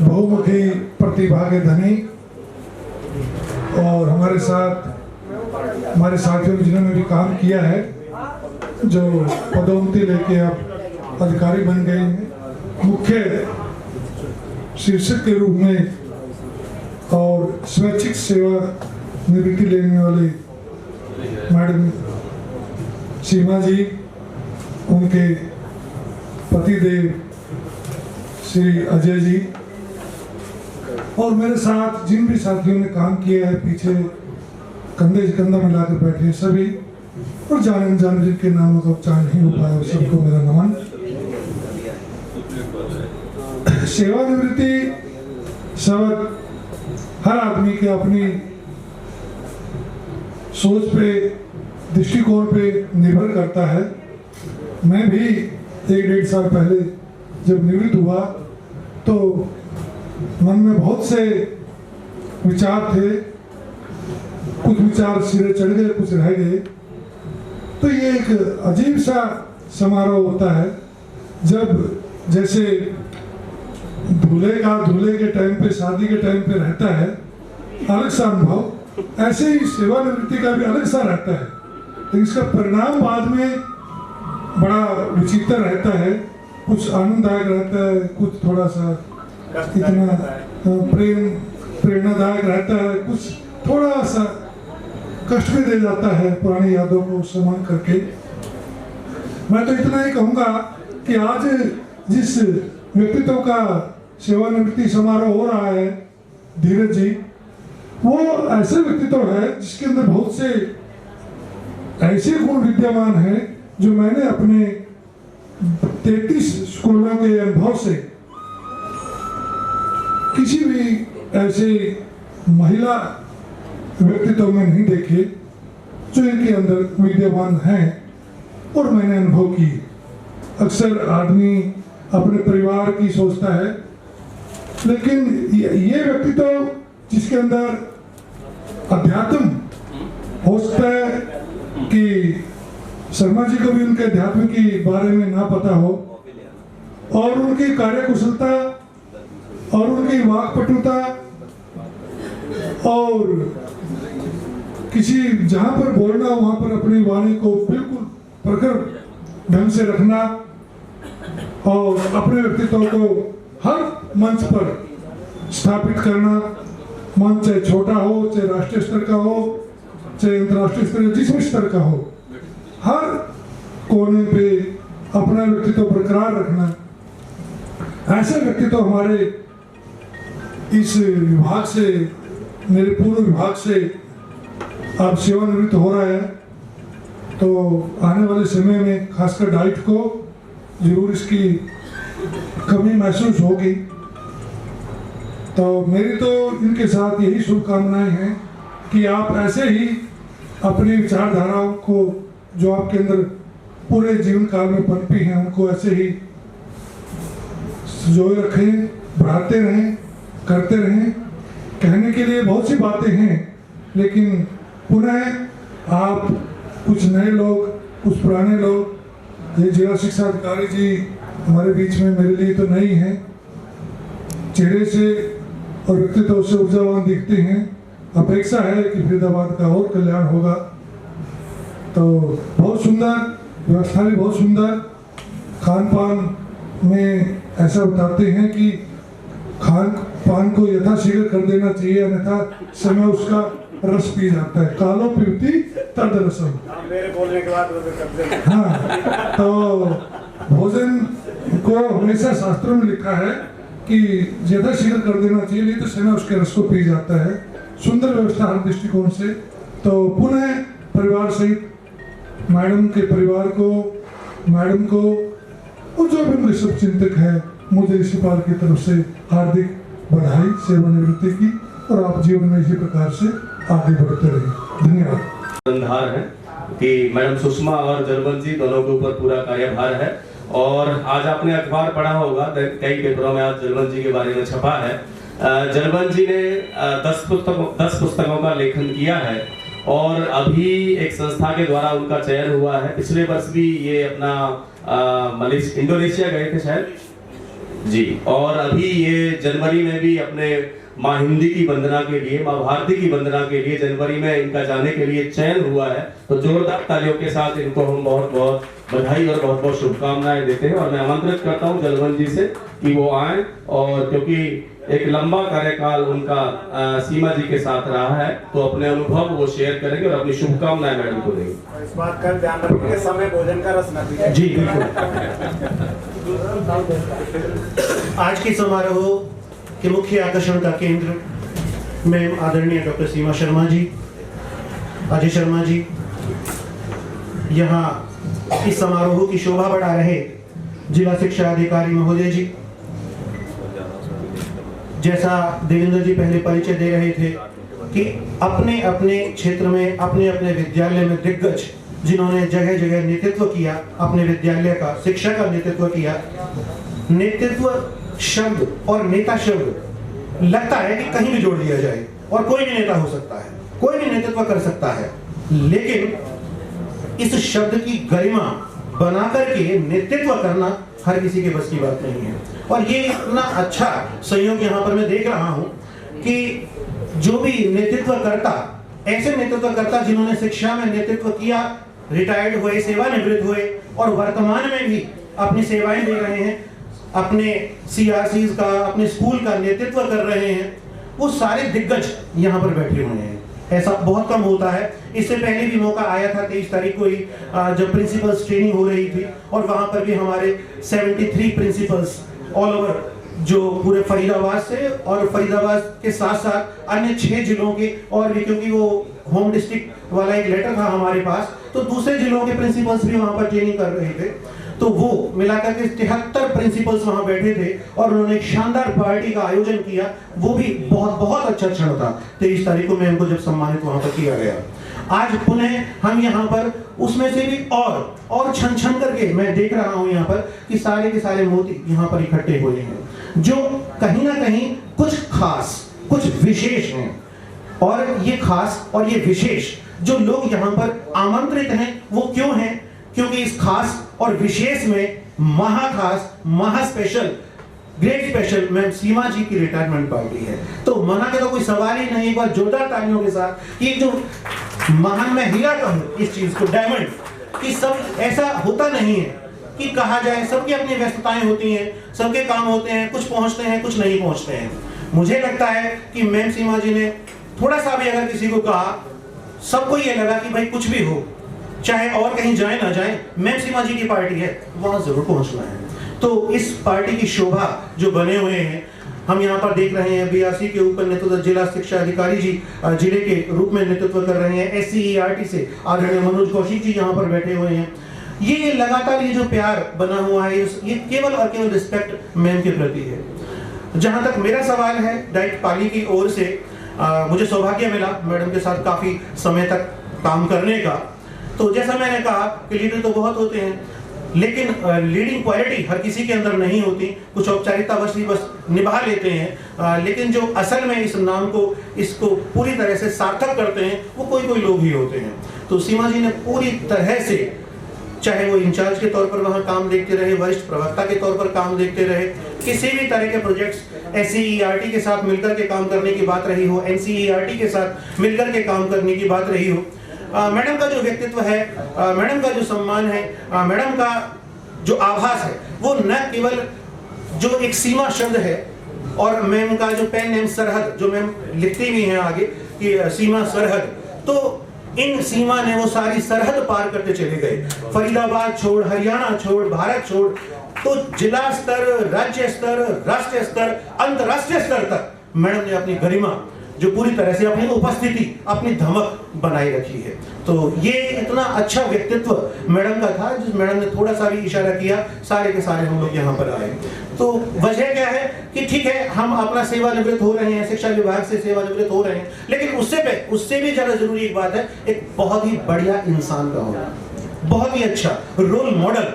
बहुमुखी प्रतिभा के धनी, और हमारे साथ हमारे साथियों जिन्होंने भी काम किया है, जो पदोन्नति लेके अब अधिकारी बन गए हैं, मुख्य शीर्षक के रूप में और स्वैच्छिक सेवा निवृत्ति लेने वाले मैडम सीमा जी, उनके पतिदेव श्री अजय जी, और मेरे साथ जिन भी साथियों ने काम किया है पीछे कंधे से कंधा मिलाकर बैठे सभी, और जाने अनजाने जिनके नामों का उच्चारण नहीं हो पाया सबको मेरा नमन। सेवानिवृत्ति सब हर आदमी के अपनी सोच पे, दृष्टिकोण पे निर्भर करता है। मैं भी 1-1.5 साल पहले जब निवृत्त हुआ तो मन में बहुत से विचार थे, कुछ विचार सिरे चढ़ गए, कुछ रह गए। तो ये एक अजीब सा समारोह होता है जब जैसे दूल्हे के टाइम पे, शादी के टाइम पे रहता है अलग सा अनुभव, ऐसे ही सेवानिवृत्ति का भी अलग सा रहता है। तो इसका परिणाम बाद में बड़ा विचित्र रहता है, कुछ आनंददायक रहता है, कुछ थोड़ा सा इतना प्रेरणादायक रहता है, कुछ थोड़ा सा कष्ट भी दे जाता है पुरानी यादों को स्मरण करके। मैं तो इतना ही कहूँगा कि आज जिस व्यक्तित्व का सेवानिवृत्ति समारोह हो रहा है धीरज जी, वो ऐसे व्यक्तित्व है जिसके अंदर बहुत से ऐसे गुण विद्यमान हैं जो मैंने अपने 33 स्कूलों के अनुभव से किसी भी ऐसे महिला व्यक्तित्व में नहीं देखे जो इनके अंदर विद्यमान हैं और मैंने अनुभव की। अक्सर आदमी अपने परिवार की सोचता है, लेकिन ये व्यक्तित्व जिसके अंदर अध्यात्म हो सकता है कि शर्मा जी को भी उनके अध्यात्म के बारे में ना पता हो, और उनकी कार्यकुशलता और उनकी वाक्पटुता और किसी जहां पर बोलना वहां पर अपनी वाणी को बिल्कुल प्रखर ढंग से रखना और अपने व्यक्तित्व को हर मंच पर स्थापित करना, मंच चाहे छोटा हो, चाहे राष्ट्रीय स्तर का हो, चाहे अंतर्राष्ट्रीय स्तर, जिस भी स्तर का हो, हर कोने पे अपना व्यक्तित्व बरकरार रखना, ऐसे व्यक्तित्व हमारे इस विभाग से, मेरे पूर्व विभाग से अब सेवानिवृत्त हो रहा है। तो आने वाले समय में खासकर डाइट को जरूर इसकी कमी महसूस होगी। तो मेरी तो इनके साथ यही शुभकामनाएं हैं कि आप ऐसे ही अपनी विचारधाराओं को जो आपके अंदर पूरे जीवन काल में पनपी हैं उनको ऐसे ही संजोए रखें, बढ़ाते रहें करते रहें। कहने के लिए बहुत सी बातें हैं, लेकिन पुनः आप कुछ नए लोग, कुछ पुराने लोग, ये जिला शिक्षा अधिकारी जी हमारे बीच में मेरे लिए तो नहीं है, चेहरे से और व्यक्तित्व से ऊर्जावान दिखते हैं। अपेक्षा है कि फरीदाबाद का और कल्याण होगा। तो बहुत सुंदर व्यवस्था भी, बहुत सुंदर खान पान में ऐसा बताते हैं कि खान पान को यथाशीघ्र कर देना चाहिए, अन्यथा समय उसका रस पी जाता है। कालो पीवती तद रसम। मेरे बोलने के बाद हाँ, तो भोजन को हमेशा शास्त्रों में लिखा है कि यथाशीघ्र कर देना चाहिए, नहीं तो समय उसके रस को पी जाता है। सुंदर व्यवस्था हर दृष्टिकोण से। तो पुनः परिवार सहित मैडम के परिवार को, मैडम को और जो भी मेरे शुभ चिंतक है, मुझे ऋषिपाल की तरफ से हार्दिक बधाई सेवानिवृत्ति की, और आप जीवन में इसी प्रकार से आगे बढ़ते रहिए। धन्यवाद। बंधार है कि मैडम सुषमा और जलवंत जी दोनों के ऊपर पूरा कार्यभार है। और आज आपने अखबार पढ़ा होगा, कई पेपरों में आज जलवंत जी के बारे में छपा है। जलवंत जी ने 10 पुस्तकों का लेखन किया है, और अभी एक संस्था के द्वारा उनका चयन हुआ है। पिछले वर्ष भी ये अपना इंडोनेशिया गए थे शायद जी, और अभी ये जनवरी में भी अपने माँ हिंदी की वंदना के लिए, माँ भारती की वंदना के लिए जनवरी में इनका जाने के लिए चयन हुआ है। तो जोरदार तालियों के साथ इनको हम बहुत बहुत बधाई और बहुत बहुत शुभकामनाएं देते हैं। और मैं आमंत्रित करता हूं जलवंत जी से कि वो आए, और क्योंकि एक लंबा कार्यकाल उनका सीमा जी के साथ रहा है, तो अपने अनुभव वो शेयर करेंगे और अपनी शुभकामनाएं मैडम को देंगे। इस बात का ध्यान रखिए, समय भोजन का रस न पीजिए। जी बिल्कुल। आज के समारोह के मुख्य आकर्षण का केंद्र में आदरणीय डॉक्टर सीमा शर्मा जी, अजय शर्मा जी, यहाँ इस समारोह की शोभा बढ़ा रहे जिला शिक्षा अधिकारी महोदय जी। जैसा देवेंद्र जी पहले परिचय दे रहे थे कि अपने अपने क्षेत्र में, अपने अपने विद्यालय में दिग्गज जिन्होंने जगह जगह नेतृत्व किया, अपने विद्यालय का, शिक्षा का नेतृत्व किया। नेतृत्व शब्द और नेता शब्द लगता है कि कहीं भी जोड़ लिया जाए और कोई भी नेता हो सकता है, कोई भी नेतृत्व कर सकता है, लेकिन इस शब्द की गरिमा बना करके नेतृत्व करना हर किसी के बस की बात नहीं है। और ये इतना अच्छा संयोग यहाँ पर मैं देख रहा हूँ कि जो भी नेतृत्व करता, ऐसे नेतृत्व करता जिन्होंने शिक्षा में नेतृत्व किया, रिटायर्ड हुए, सेवानिवृत्त हुए और वर्तमान में भी अपनी सेवाएं दे रहे हैं, अपने CRCs का, अपने स्कूल का नेतृत्व कर रहे हैं, वो सारे दिग्गज यहाँ पर बैठे हुए हैं। ऐसा बहुत कम होता है। इससे पहले भी मौका आया था 23 तारीख को ही, जब प्रिंसिपल्स ट्रेनिंग हो रही थी, और वहां पर भी हमारे 73 प्रिंसिपल्स ऑल ओवर, जो पूरे फरीदाबाद से और फरीदाबाद के साथ साथ अन्य 6 जिलों के, और भी क्योंकि वो होम डिस्ट्रिक्ट वाला एक लेटर था हमारे पास, तो दूसरे जिलों के प्रिंसिपल्स भी वहां पर ट्रेनिंग कर रहे थे। तो वो मिलाकर के 73 प्रिंसिपल्स वहां बैठे थे और उन्होंने एक शानदार पार्टी का आयोजन किया। वो भी बहुत बहुत अच्छा क्षण था। 23 तारीख को मैं उनको जब सम्मानित वहां पर किया गया। आज पुनः हम यहाँ पर उसमें से भी और छन छन करके मैं देख रहा हूँ यहाँ पर कि सारे के सारे मोती यहाँ पर इकट्ठे हुए हैं, जो कहीं ना कहीं कुछ खास, कुछ विशेष हैं। और ये खास और ये विशेष जो लोग यहाँ पर आमंत्रित हैं, वो क्यों हैं? क्योंकि इस खास और विशेष में महाखास, महा स्पेशल, ग्रेट स्पेशल मैम सीमा जी की रिटायरमेंट पार्टी है। तो मना के तो कोई सवाल ही नहीं। एक बार जोरदार तालियों के साथ कि जो महान, मैं हीरा कहूँ इस चीज को, डायमंड, कि सब ऐसा होता नहीं है कि कहा जाए, सबकी अपनी व्यस्तताएं होती हैं, सबके काम होते हैं, कुछ पहुंचते हैं, कुछ नहीं पहुंचते हैं। मुझे लगता है कि मैम सीमा जी ने थोड़ा सा भी अगर किसी को कहा, सबको ये लगा कि भाई कुछ भी हो, चाहे और कहीं जाए ना जाए, मैम सीमा जी की पार्टी है, वहां जरूर पहुंचना है। तो इस पार्टी की शोभा जो बने हुए हैं, हम यहाँ पर देख रहे हैं BRC के ऊपर नेतृत्व जिला शिक्षा अधिकारी जी जिले के रूप में नेतृत्व कर रहे हैं। SCERT से आदरणीय मनोज कौशिक जी यहाँ पर बैठे हुए हैं। ये लगातार ये जो प्यार बना हुआ है, ये केवल और केवल रिस्पेक्ट मैम के प्रति है। जहां तक मेरा सवाल है, डायरेक्ट पाली की ओर से मुझे सौभाग्य मिला मैडम के साथ काफी समय तक काम करने का। तो जैसा मैंने कहा कि लीडर तो बहुत होते हैं, लेकिन लीडिंग क्वालिटी हर किसी के अंदर नहीं होती, कुछ औपचारिकता बस निभा लेते हैं, लेकिन जो असल में इस नाम को इसको पूरी तरह से सार्थक करते हैं वो कोई लोग ही होते हैं। तो सीमा जी ने पूरी तरह से, चाहे वो इंचार्ज के तौर पर वहां काम देखते रहे, वरिष्ठ प्रवक्ता के तौर पर काम देखते रहे, किसी भी तरह के प्रोजेक्ट्स SCERT के साथ मिलकर के काम करने की बात रही हो, NCERT के साथ मिलकर के काम करने की बात रही हो, मैडम का जो व्यक्तित्व है, मैडम का जो सम्मान है, मैडम का जो आभास है, वो न केवल जो एक सीमा शब्द है और मैम का जो पेन नेम सरहद, जो मैम लिखती भी हैं आगे कि सीमा सरहद, तो इन सीमा ने वो सारी सरहद पार करते चले गए। फरीदाबाद छोड़, हरियाणा छोड़, भारत छोड़, तो जिला स्तर, राज्य स्तर, राष्ट्रीय स्तर, अंतरराष्ट्रीय स्तर तक मैडम ने अपनी गरिमा, जो पूरी तरह से अपनी उपस्थिति, अपनी धमक बनाए रखी है। तो ये इतना अच्छा व्यक्तित्व मैडम का था, जिस मैडम ने थोड़ा सा भी इशारा किया, सारे के सारे हम लोग यहाँ पर आए। तो वजह क्या है कि ठीक है, हम अपना सेवानिवृत्त हो रहे हैं, शिक्षा विभाग से सेवानिवृत्त हो रहे हैं, लेकिन उससे भी ज्यादा जरूरी एक बात है, एक बहुत ही बढ़िया इंसान का होना, बहुत ही अच्छा रोल मॉडल।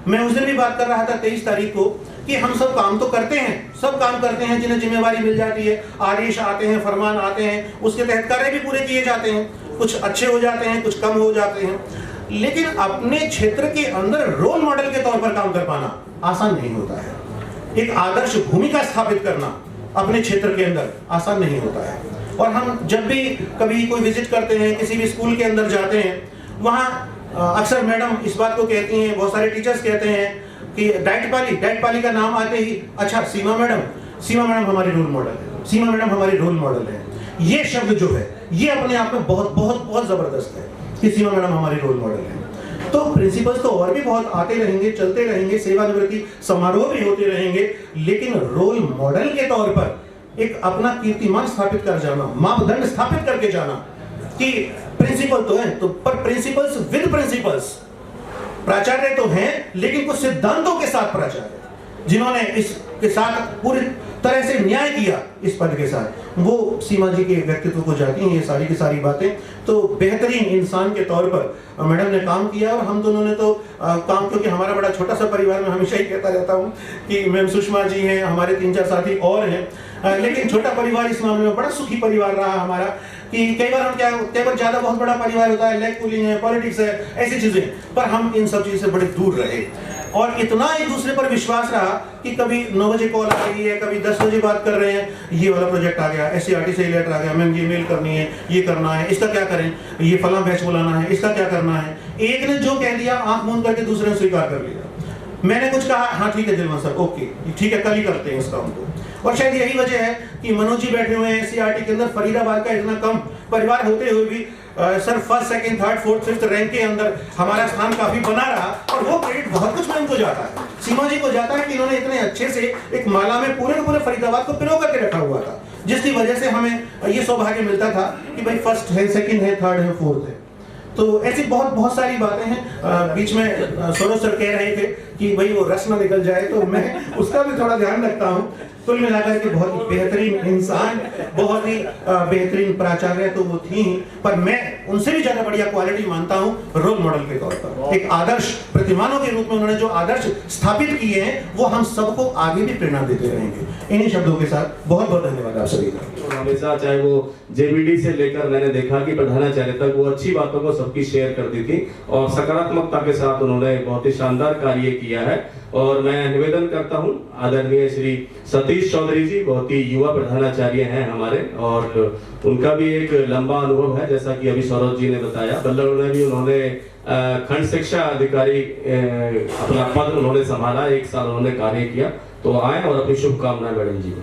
मैं उस दिन भी बात कर रहा था 23 तारीख को कि हम सब काम तो करते हैं, सब काम करते हैं जिन्हें जिम्मेवारी मिल जाती है, आदेश आते हैं, फरमान आते हैं, उसके तहत कार्य भी पूरे किए जाते हैं, कुछ अच्छे हो जाते हैं, कुछ कम हो जाते हैं, लेकिन अपने क्षेत्र के अंदर रोल मॉडल के तौर पर काम कर पाना आसान नहीं होता है। एक आदर्श भूमिका स्थापित करना अपने क्षेत्र के अंदर आसान नहीं होता है। और हम जब भी कभी कोई विजिट करते हैं, किसी भी स्कूल के अंदर जाते हैं, वहाँ अक्सर मैडम इस बात को कहती हैं, बहुत सारे टीचर्स कहते हैं कि डाइट पाली का नाम आते ही अच्छा सीमा मैडम हमारी रोल मॉडल है, सीमा मैडम हमारी रोल मॉडल है। ये शब्द जो है ये अपने आप में बहुत बहुत बहुत जबरदस्त है कि सीमा मैडम हमारी रोल मॉडल है। तो प्रिंसिपल्स तो और भी बहुत आते रहेंगे, चलते रहेंगे, सेवानिवृत्ति समारोह भी होते रहेंगे, लेकिन रोल मॉडल के तौर पर एक अपना कीर्तिमान स्थापित कर जाना, मापदंड स्थापित करके जाना कि प्रिंसिपल तो है, तो पर प्रिंसिपल्स विद प्रिंसिपल्स, प्राचार्य तो हैं लेकिन कुछ सिद्धांतों के साथ प्राचार्य, जिन्होंने इसके साथ पूरी तरह से न्याय किया इस पद के साथ, वो सीमा जी के व्यक्तित्व को जाती हैं ये सारी की सारी बातें। तो बेहतरीन इंसान के तौर पर मैडम ने काम किया, और हम दोनों ने तो काम, क्योंकि हमारा बड़ा छोटा सा परिवार, मैं हमेशा ही कहता रहता हूँ कि मैम सुषमा जी हैं, हमारे 3-4 साथी और हैं, लेकिन छोटा परिवार इस मामले में बड़ा सुखी परिवार रहा हमारा। कि कई बार ज्यादा बहुत बड़ा परिवार होता है, लेग पुलिंग है, पॉलिटिक्स है, ऐसी चीजें, पर हम इन सब चीज से बड़े दूर रहे और इतना एक दूसरे पर विश्वास रहा कि कभी 9 बजे कॉल आ रही है, कभी 10 बजे बात कर रहे हैं, ये वाला प्रोजेक्ट आ गया, SCERT से लेटर आ गया, मैम ये मेल करनी है, ये करना है, इसका क्या करें, ये फलां बैच बुलाना है, इसका क्या करना है। एक ने जो कह दिया आंख मूंद करके दूसरे ने स्वीकार कर लिया। मैंने कुछ कहा, हाँ ठीक है दिलवन सर, ओके ठीक है, कल ही करते हैं इस काम को। और शायद यही वजह है कि मनोज जी बैठे हुए हैं SCERT के अंदर, फरीदाबाद का इतना कम परिवार होते हुए भी sir 1st, 2nd, 3rd, 4th, 5th rank के अंदर हमारा स्थान काफी बना रहा, और वो क्रेडिट बहुत कुछ मैम को जाता है, सीमा जी को जाता है कि इन्होंने इतने अच्छे से एक माला में पूरे पूरे फरीदाबाद को पिरो करके रखा हुआ था, जिसकी वजह से हमें ये सौभाग्य मिलता था कि भाई 1st है, 2nd है, 3rd है, 4th है। तो ऐसी बहुत सारी बातें हैं। बीच में सौरभ सर कह रहे थे कि भाई वो रस ना निकल जाए, तो मैं उसका भी थोड़ा ध्यान रखता हूँ। कुल मिलाकर के बहुत ही बेहतरीन इंसान, बहुत ही बेहतरीन प्राचार्य तो वो थी, पर मैं उनसे भी ज्यादा बढ़िया क्वालिटी मानता हूँ रोल मॉडल के तौर पर। एक आदर्श प्रतिमानों के रूप में उन्होंने जो आदर्श स्थापित किए हैं वो हम सबको आगे भी प्रेरणा देते रहेंगे। इन्हीं शब्दों के साथ बहुत बहुत धन्यवाद आप सभी का। हमेशा चाहे वो JBD से लेकर मैंने देखा कि प्रधानाचार्य तक, वो अच्छी बातों को सबकी शेयर करती थी और सकारात्मकता के साथ उन्होंने बहुत ही शानदार कार्य किया है। और मैं निवेदन करता हूं, आदरणीय श्री सतीश चौधरी जी बहुत ही युवा प्रधानाचार्य हैं हमारे, और उनका भी एक लंबा अनुभव है, जैसा कि अभी सौरभ जी ने बताया। बल्लभ में भी उन्होंने खंड शिक्षा अधिकारी अपना पद उन्होंने संभाला, 1 साल उन्होंने कार्य किया। तो आए और अपनी शुभकामनाएं मैडम जी को।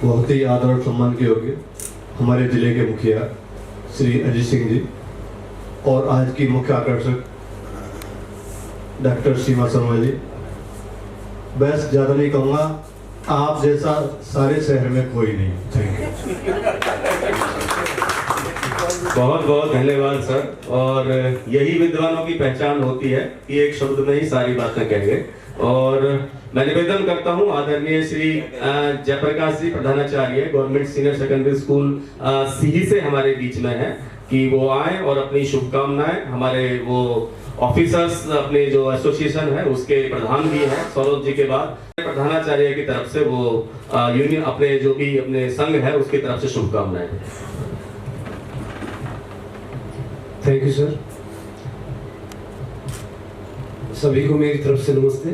बहुत ही आदर और सम्मान के योग्य हमारे जिले के मुखिया श्री अजीत सिंह जी, और आज की मुख्य आकर्षक डॉक्टर सीमा शर्मा जी। बस ज्यादा नहीं कहूँगा, आप जैसा सारे शहर में कोई नहीं। बहुत बहुत धन्यवाद सर। और यही विद्वानों की पहचान होती है कि एक शब्द में ही सारी बातें कहेंगे। और मैं निवेदन करता हूं, आदरणीय श्री जयप्रकाश जी प्रधानाचार्य government senior secondary school Sihi से हमारे बीच में है, कि वो आए और अपनी शुभकामनाएं, हमारे वो ऑफिसर्स अपने जो एसोसिएशन है उसके प्रधान भी हैं सौरभ जी के बाद, प्रधानाचार्य की तरफ से वो यूनियन अपने जो भी अपने संघ है उसकी तरफ से शुभकामनाएं। Thank you sir. सभी को मेरी तरफ से नमस्ते।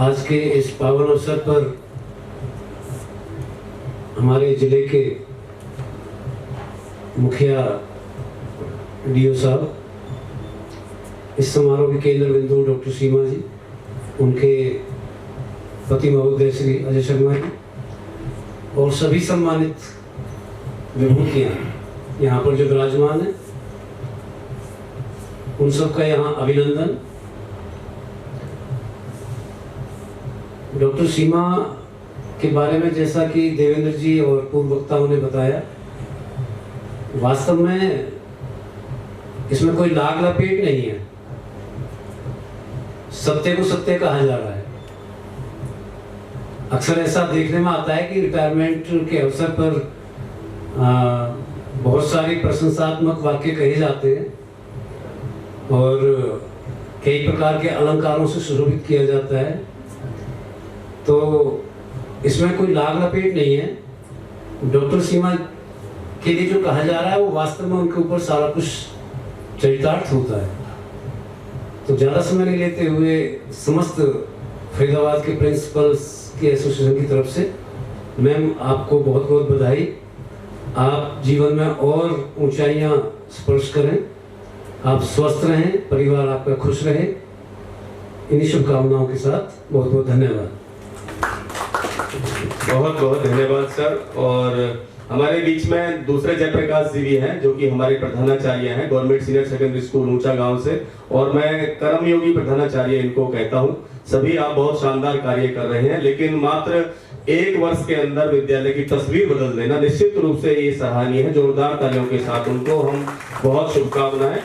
आज के इस पावन अवसर पर हमारे जिले के मुखिया डीओ साहब, इस समारोह के केंद्र बिंदु डॉक्टर सीमा जी, उनके पति महोदय श्री अजय शर्मा जी और सभी सम्मानित विभूतियाँ यहाँ पर जो विराजमान हैं, उन सबका यहाँ अभिनंदन। डॉक्टर सीमा के बारे में जैसा कि देवेंद्र जी और पूर्व वक्ताओं ने बताया, वास्तव में इसमें कोई लाग लपेट नहीं है, सत्य को सत्य कहा जा रहा है। अक्सर ऐसा देखने में आता है कि रिटायरमेंट के अवसर पर बहुत सारी प्रशंसात्मक वाक्य कहे जाते हैं और कई प्रकार के अलंकारों से सुशोभित किया जाता है, तो इसमें कोई लाग लपेट नहीं है। डॉक्टर सीमा के लिए जो कहा जा रहा है वो वास्तव में उनके ऊपर सारा कुछ चरितार्थ होता है। तो ज़्यादा समय नहीं लेते हुए समस्त फरीदाबाद के प्रिंसिपल्स के एसोसिएशन की तरफ से मैम आपको बहुत बहुत बधाई। आप जीवन में और ऊंचाइयां स्पर्श करें, आप स्वस्थ रहें, परिवार आपका खुश रहे। इन्हीं शुभकामनाओं के साथ बहुत बहुत धन्यवाद। बहुत बहुत धन्यवाद सर। और हमारे बीच में दूसरे जयप्रकाश जी भी हैं जो कि हमारे प्रधानाचार्य हैं गवर्नमेंट सीनियर सेकेंडरी स्कूल ऊंचा गांव से, और मैं कर्मयोगी प्रधानाचार्य इनको कहता हूं। सभी आप बहुत शानदार कार्य कर रहे हैं, लेकिन मात्र 1 वर्ष के अंदर विद्यालय की तस्वीर बदल देना निश्चित रूप से ये सराहनीय है। जोरदार तालियों के साथ उनको हम बहुत शुभकामनाएं।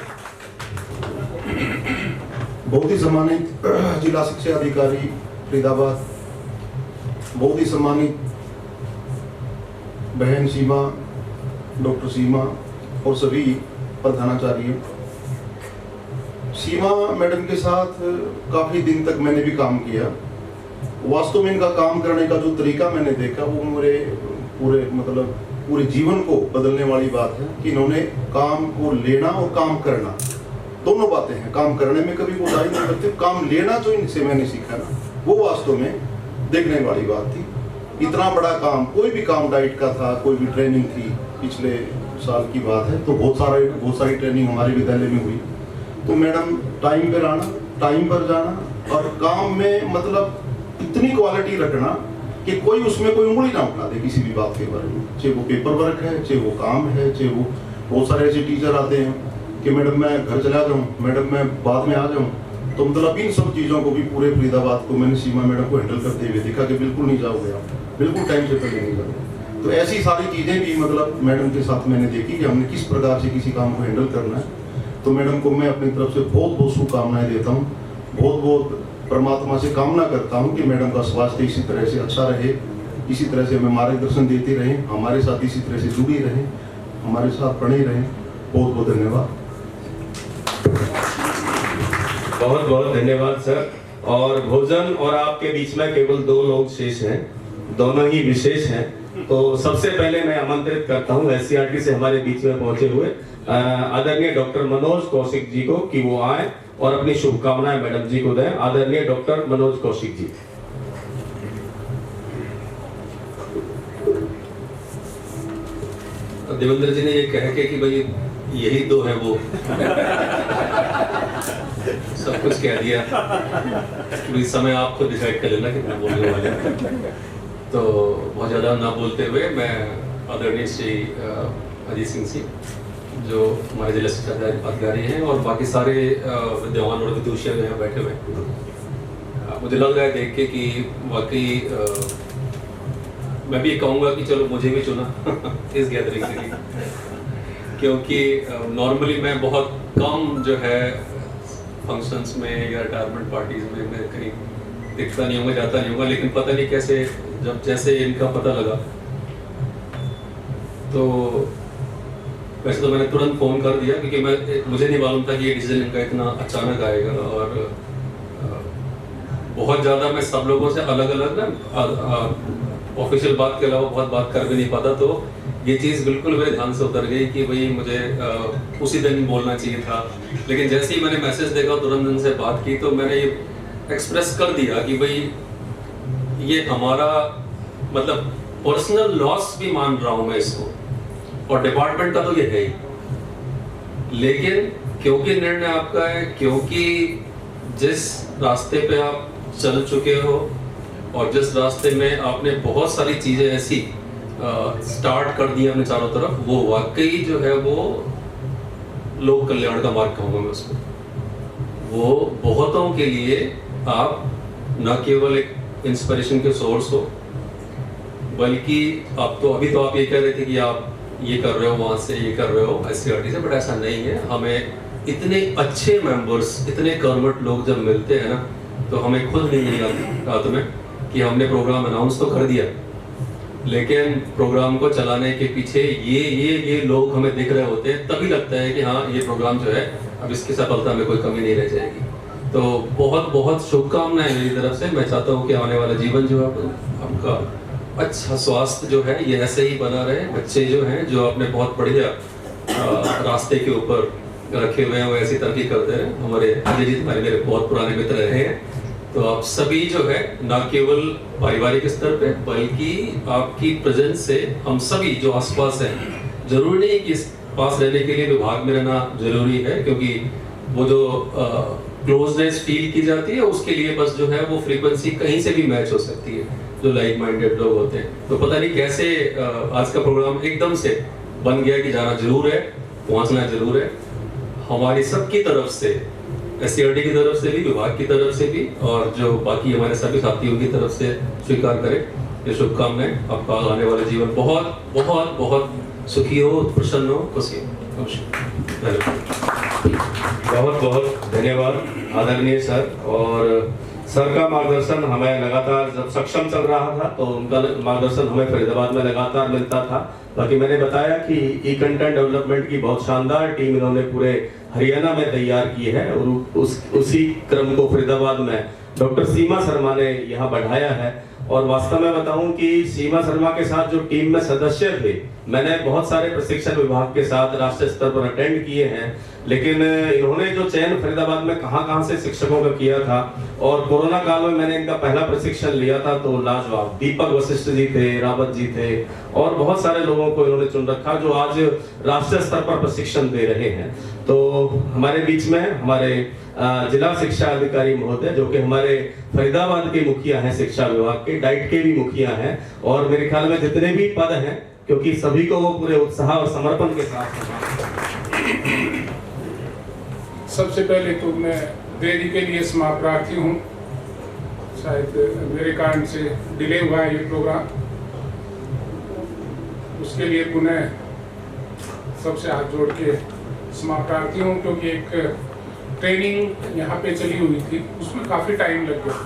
बहुत ही सम्मानित जिला शिक्षा अधिकारी फरीदाबाद, बहुत ही सम्मानित बहन सीमा, डॉक्टर सीमा और सभी प्रधानाचार्य। सीमा मैडम के साथ काफी दिन तक मैंने भी काम किया। वास्तव में इनका काम करने का जो तरीका मैंने देखा वो मेरे पूरे जीवन को बदलने वाली बात है कि इन्होंने काम को लेना और काम करना दोनों बातें हैं। काम करने में कभी कोताही नहीं करते, काम लेना जो इनसे मैंने सीखा ना वो वास्तव में देखने वाली बात थी। इतना बड़ा काम, कोई भी काम डाइट का था, कोई भी ट्रेनिंग थी, पिछले साल की बात है, तो बहुत सारी ट्रेनिंग हमारे विद्यालय में हुई। तो मैडम टाइम पर आना, टाइम पर जाना और काम में मतलब इतनी क्वालिटी रखना कि कोई उसमें कोई उंगली ना उठा दे किसी भी बात के बारे में, चाहे वो पेपर वर्क है, चाहे वो काम है, चाहे वो बहुत सारे ऐसे टीचर आते हैं कि मैडम मैं घर चला जाऊँ, मैडम मैं बाद में आ जाऊँ। तो मतलब इन सब चीज़ों को भी पूरे फरीदाबाद को मैंने सीमा मैडम को हैंडल करते हुए देखा कि बिल्कुल नहीं जाओगे आप, बिल्कुल टाइम से पहले नहीं जाओगे। तो ऐसी सारी चीज़ें भी मतलब मैडम के साथ मैंने देखी कि हमने किस प्रकार से किसी काम को हैंडल करना है। तो मैडम को मैं अपनी तरफ से बहुत बहुत शुभकामनाएं देता हूँ, बहुत बहुत परमात्मा से कामना करता हूँ कि मैडम का स्वास्थ्य इसी तरह से अच्छा रहे, इसी तरह से हमें मार्गदर्शन देती रहें, हमारे साथ इसी तरह से जुड़ी रहें, हमारे साथ बने रहें। बहुत बहुत धन्यवाद। बहुत बहुत धन्यवाद सर। और भोजन और आपके बीच में केवल 2 लोग शेष हैं, दोनों ही विशेष हैं। तो सबसे पहले मैं आमंत्रित करता हूं एससीईआरटी से हमारे बीच में पहुंचे हुए आदरणीय डॉक्टर मनोज कौशिक जी को कि वो आए और अपनी शुभकामनाएं मैडम जी को दें। आदरणीय डॉक्टर मनोज कौशिक जी। देवेंद्र जी ने ये कह के कि भाई यही 2 है वो सब कुछ कह दिया, इस समय आपको डिसाइड कर लेना कितना बोलने वाले हैं। तो बहुत ज़्यादा ना बोलते हुए मैं आदरणीय श्री अजीत सिंह जी जो हमारे जिला शिक्षा अधिकारी हैं और बाकी सारे विद्वान और विदुषी यहाँ बैठे हुए हैं, मुझे लग रहा है देख के कि वाकई मैं भी कहूँगा कि चलो मुझे भी चुना इस गैदरिंग के लिए, क्योंकि नॉर्मली मैं बहुत कम जो है फंक्शंस में या रिटायरमेंट पार्टीज में मैं कहीं दिखता नहीं होगा, जाता नहीं होगा, लेकिन पता नहीं कैसे जब जैसे इनका पता लगा तो वैसे तो मैंने तुरंत फ़ोन कर दिया क्योंकि मुझे नहीं मालूम था कि ये डिसीजन इनका इतना अचानक आएगा, और बहुत ज़्यादा मैं सब लोगों से अलग अलग ना ऑफिशियल बात के अलावा बहुत बात कर भी नहीं पाता, तो ये चीज़ बिल्कुल मेरे ध्यान से उतर गई कि भाई मुझे उसी दिन बोलना चाहिए था। लेकिन जैसे ही मैंने मैसेज देखा, तुरंत उनसे बात की, तो मैंने ये एक्सप्रेस कर दिया कि भाई ये हमारा मतलब पर्सनल लॉस भी मान रहा हूँ मैं इसको, और डिपार्टमेंट का तो ये है ही, लेकिन क्योंकि निर्णय आपका है, क्योंकि जिस रास्ते पे आप चल चुके हो और जिस रास्ते में आपने बहुत सारी चीज़ें ऐसी स्टार्ट कर दी अपने चारों तरफ, वो वाकई जो है वो लोक कल्याण का मार्ग कहूँगा मैं उसको। वो बहुतों के लिए आप न केवल एक इंस्पिरेशन के सोर्स हो, बल्कि आप तो अभी तो आप ये कह रहे थे कि आप ये कर रहे हो, वहाँ से ये कर रहे हो SCRT से, बट ऐसा नहीं है। हमें इतने अच्छे मेंबर्स, इतने कर्मठ लोग जब मिलते हैं ना, तो हमें खुद नहीं आती रात में कि हमने प्रोग्राम अनाउंस तो कर दिया, लेकिन प्रोग्राम को चलाने के पीछे ये लोग हमें दिख रहे होते हैं, तभी लगता है कि हाँ ये प्रोग्राम जो है अब इसकी सफलता में कोई कमी नहीं रह जाएगी। तो बहुत बहुत शुभकामनाएं मेरी तरफ से। मैं चाहता हूँ कि आने वाला जीवन जो है आपका अच्छा स्वास्थ्य जो है ये ऐसे ही बना रहे। बच्चे जो हैं जो अपने बहुत बढ़िया रास्ते के ऊपर रखे हुए हैं वो ऐसी तरक्की करते हैं। हमारे अजयजीत भाई मेरे बहुत पुराने मित्र रहे हैं, तो आप सभी जो है न केवल पारिवारिक स्तर पे बल्कि आपकी प्रेजेंस से हम सभी जो आसपास हैं, जरूरी नहीं कि पास रहने के लिए विभाग में रहना जरूरी है, क्योंकि वो जो क्लोजनेस फील की जाती है उसके लिए बस जो है वो फ्रीक्वेंसी कहीं से भी मैच हो सकती है जो लाइक माइंडेड लोग होते हैं। तो पता नहीं कैसे आज का प्रोग्राम एकदम से बन गया कि जाना जरूर है, पहुंचना जरूर है। हमारी सबकी तरफ से, SCRT की तरफ से भी, विभाग की तरफ से भी, और जो बाकी हमारे सभी साथियों की तरफ से स्वीकार करें ये शुभकामनाएं। आपका आने वाला जीवन बहुत बहुत बहुत सुखी हो, प्रसन्न हो, खुशी हो। बहुत बहुत धन्यवाद आदरणीय सर। और सर का मार्गदर्शन हमें लगातार जब सक्षम चल रहा था तो उनका मार्गदर्शन हमें फरीदाबाद में लगातार मिलता था। बाकी मैंने बताया कि ई कंटेंट डेवलपमेंट की बहुत शानदार टीम इन्होंने पूरे हरियाणा में तैयार की है, और उसी क्रम को फरीदाबाद में डॉक्टर सीमा शर्मा ने यहाँ बढ़ाया है। और वास्तव में बताऊं कि सीमा शर्मा के साथ जो टीम में सदस्य थे, मैंने बहुत सारे प्रशिक्षण विभाग के साथ राष्ट्रीय स्तर पर अटेंड किए हैं, लेकिन इन्होंने जो चयन फरीदाबाद में कहां से शिक्षकों का किया था, और कोरोना काल में मैंने इनका पहला प्रशिक्षण लिया था तो लाजवाब। दीपक वशिष्ठ जी थे, रावत जी थे, और बहुत सारे लोगों को इन्होंने चुन रखा जो आज राष्ट्रीय स्तर पर प्रशिक्षण दे रहे हैं। तो हमारे बीच में हमारे जिला शिक्षा अधिकारी महोदय जो कि हमारे फरीदाबाद के मुखिया हैं, शिक्षा विभाग के, डाइट के भी मुखिया हैं, और मेरे ख्याल में जितने भी पद हैं, क्योंकि सभी को वो पूरे उत्साह और समर्पण के साथ। सबसे पहले तो मैं देरी के लिए क्षमा प्रार्थी हूँ, शायद मेरे कारण से डिले हुआ है ये प्रोग्राम, उसके लिए पुनः सबसे हाथ जोड़ के क्षमा प्रार्थी हूँ। क्योंकि एक ट्रेनिंग यहाँ पे चली हुई थी, उसमें काफ़ी टाइम लग गया।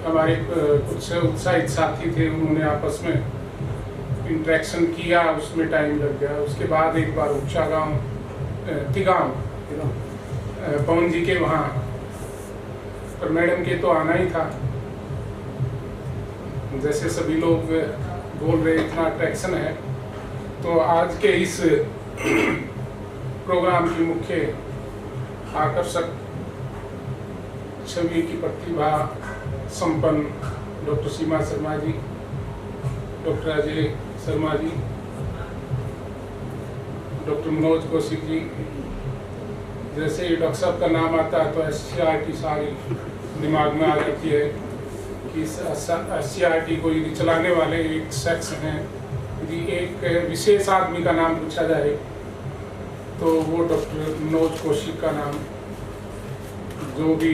हमारे कुछ उत्साहित साथी थे, उन्होंने आपस में इंटरेक्शन किया, उसमें टाइम लग गया। उसके बाद एक बार ऊंचा गाँव तिगांव पवन जी के वहाँ पर मैडम के तो आना ही था। जैसे सभी लोग बोल रहे इतना अट्रैक्शन है, तो आज के इस प्रोग्राम की मुख्य आकर्षक छवि की प्रतिभा संपन्न डॉक्टर सीमा शर्मा जी, डॉक्टर अजय शर्मा जी, डॉक्टर मनोज कौशिक जी। जैसे ही डॉक्टर साहब का नाम आता है तो SCRT सारी दिमाग में आ जाती है कि SCRT को यदि चलाने वाले एक शख्स हैं, यदि एक विशेष आदमी का नाम पूछा जाए तो वो डॉक्टर मनोज कौशिक का नाम, जो भी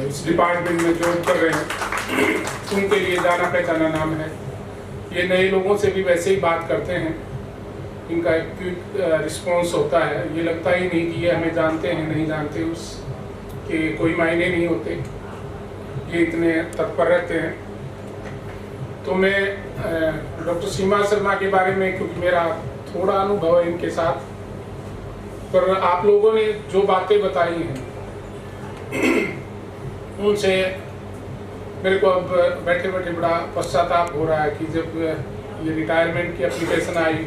इस डिपार्टमेंट में जॉब कर रहे हैं, उनके लिए जाना पहचाना नाम है। ये नए लोगों से भी वैसे ही बात करते हैं, इनका एक क्विक रिस्पॉन्स होता है। ये लगता ही नहीं कि ये हमें जानते हैं, नहीं जानते, उसके कोई मायने नहीं होते, ये इतने तत्पर रहते हैं। तो मैं डॉक्टर सीमा शर्मा के बारे में, क्योंकि मेरा थोड़ा अनुभव है इनके साथ, पर आप लोगों ने जो बातें बताई हैं उनसे मेरे को अब बैठे बैठे बड़ा पश्चाताप हो रहा है कि जब ये रिटायरमेंट की एप्लीकेशन आई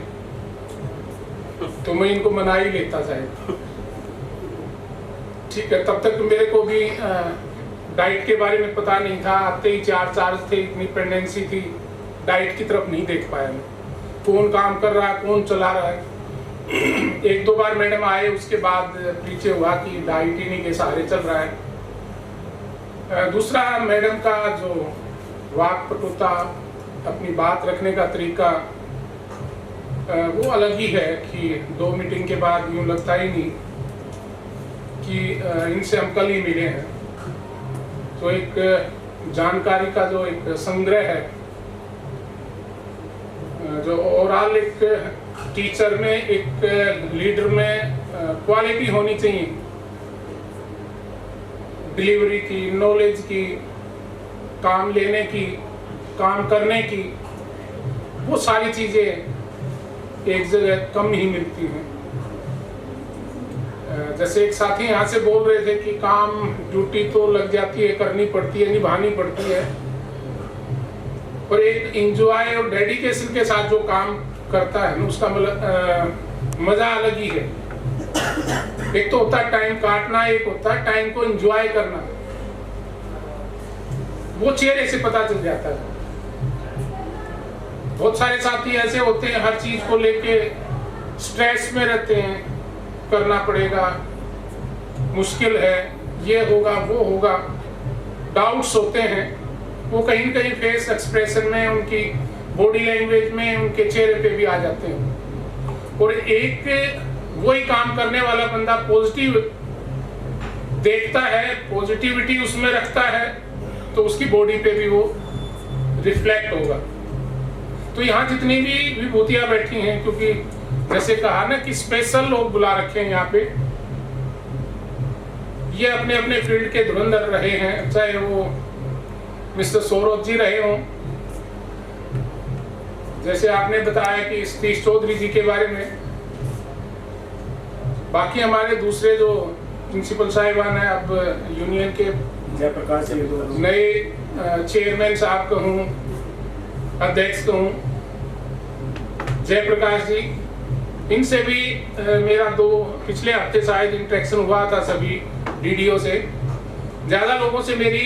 तो मैं इनको मना ही लेता शायद। ठीक है, तब तक मेरे को भी डाइट के बारे में पता नहीं था। आते ही 4 चार्ज थे, इतनी पेंडेंसी थी, डाइट की तरफ नहीं देख पाया मैं, कौन काम कर रहा है, कौन चला रहा है। 1-2 बार मैडम आए, उसके बाद पीछे हुआ कि डाइट ही नहीं के सहारे चल रहा है। दूसरा, मैडम का जो वाक्पटुता, अपनी बात रखने का तरीका वो अलग ही है कि 2 मीटिंग के बाद यूँ लगता ही नहीं कि इनसे हम कल ही मिले हैं। तो एक जानकारी का जो एक संग्रह है, जो ओवरऑल एक टीचर में, एक लीडर में क्वालिटी होनी चाहिए, डिलीवरी की, नॉलेज की, काम लेने की, काम करने की, वो सारी चीजें एक जगह कम ही मिलती हैं। जैसे एक साथी यहाँ से बोल रहे थे कि काम ड्यूटी तो लग जाती है, करनी पड़ती है, निभानी पड़ती है, पर एक एंजॉय और डेडिकेशन के साथ जो काम करता है ना, उसका मजा अलग ही है। एक तो होता है टाइम काटना, एक होता है टाइम को एंजॉय करना। वो चेहरे से पता चल जाता है। बहुत सारे साथी ऐसे होते हैं, हर चीज को लेके स्ट्रेस में रहते हैं, करना पड़ेगा, मुश्किल है, ये होगा, वो होगा, डाउट्स होते हैं। वो कहीं न कहीं फेस एक्सप्रेशन में, उनकी बॉडी लैंग्वेज में, उनके चेहरे पे भी आ जाते हैं। और एक वही काम करने वाला बंदा पॉजिटिव देखता है, पॉजिटिविटी उसमें रखता है, तो उसकी बॉडी पे भी वो रिफ्लेक्ट होगा। तो यहाँ जितनी भी विभूतियां बैठी हैं, क्योंकि जैसे कहा ना कि स्पेशल लोग बुला रखे हैं यहाँ पे, ये अपने अपने फील्ड के धुरंधर रहे हैं, चाहे वो मिस्टर सौरभ जी रहे हों, जैसे आपने बताया कि सतीश चौधरी जी के बारे में, बाकी हमारे दूसरे जो प्रिंसिपल साहिबान हैं, अब यूनियन के जयप्रकाश नए चेयरमैन साहब कहूँ, अध्यक्ष कहूँ, जयप्रकाश जी, इनसे भी मेरा पिछले हफ्ते शायद इंटरेक्शन हुआ था सभी डीडीओ से। ज्यादा लोगों से मेरी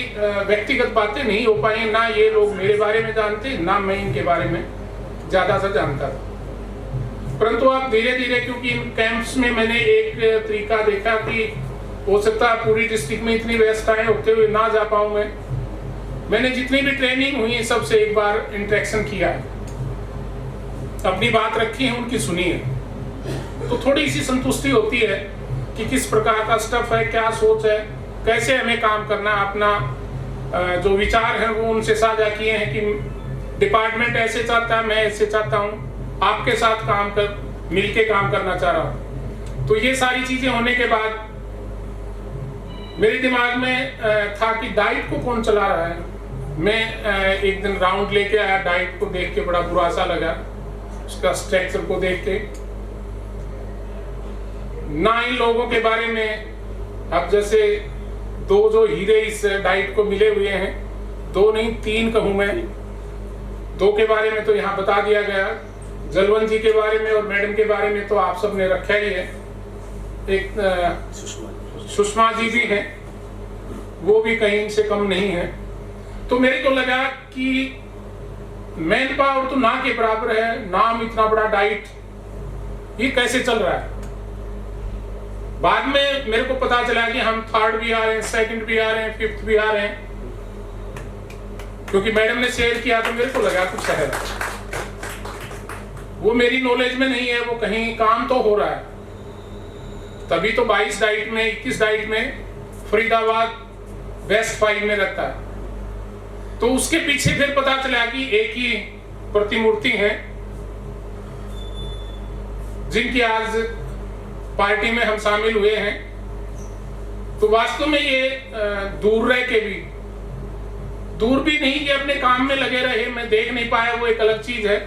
व्यक्तिगत बातें नहीं हो पाई, ना ये लोग मेरे बारे में जानते, ना मैं इनके बारे में ज्यादा सा जानता था। परंतु अब धीरे धीरे, क्योंकि इन कैंप्स में मैंने एक तरीका देखा कि हो सकता है पूरी डिस्ट्रिक्ट में इतनी व्यवस्थाएं होते हुए ना जा पाऊं मैंने जितनी भी ट्रेनिंग हुई सबसे एक बार इंटरेक्शन किया है, अपनी बात रखी है, उनकी सुनी है, तो थोड़ी सी संतुष्टि होती है कि किस प्रकार का स्टफ है, क्या सोच है, कैसे हमें काम करना। अपना जो विचार है वो उनसे साझा किए हैं कि डिपार्टमेंट ऐसे चाहता है, मैं ऐसे चाहता हूँ, आपके साथ मिलके काम करना चाह रहा हूँ। तो ये सारी चीजें होने के बाद मेरे दिमाग में था कि डाइट को कौन चला रहा है। मैं एक दिन राउंड लेके आया, डाइट को देख के बड़ा बुरा सा लगा, उसका स्ट्रक्चर को देख के, ना इन लोगों के बारे में। अब जैसे 2 जो हीरे इस डाइट को मिले हुए हैं, 2 नहीं 3 कहूं मैं, 2 के बारे में तो यहाँ बता दिया गया, जलवंत जी के बारे में और मैडम के बारे में तो आप सबने रखा ही है। एक सुषमा जी भी हैं, वो भी कहीं से कम नहीं है। तो मेरे को लगा कि मैन पावर तो ना के बराबर है, नाम इतना बड़ा डाइट, ये कैसे चल रहा है। बाद में मेरे को पता चला कि हम 3rd भी आ रहे हैं, 2nd भी आ रहे हैं, 5th भी आ रहे हैं, क्योंकि मैडम ने शेयर किया तो मेरे को लगा कुछ है, वो मेरी नॉलेज में नहीं है, वो कहीं काम तो हो रहा है। तभी तो 22 डाइट में, 21 डाइट में फरीदाबाद बेस्ट 5 में रहता है। तो उसके पीछे फिर पता चला कि एक ही प्रतिमूर्ति है, जिनकी आज पार्टी में हम शामिल हुए हैं। तो वास्तव में ये दूर रह के भी, दूर भी नहीं कि अपने काम में लगे रहे, मैं देख नहीं पाया, वो एक अलग चीज है।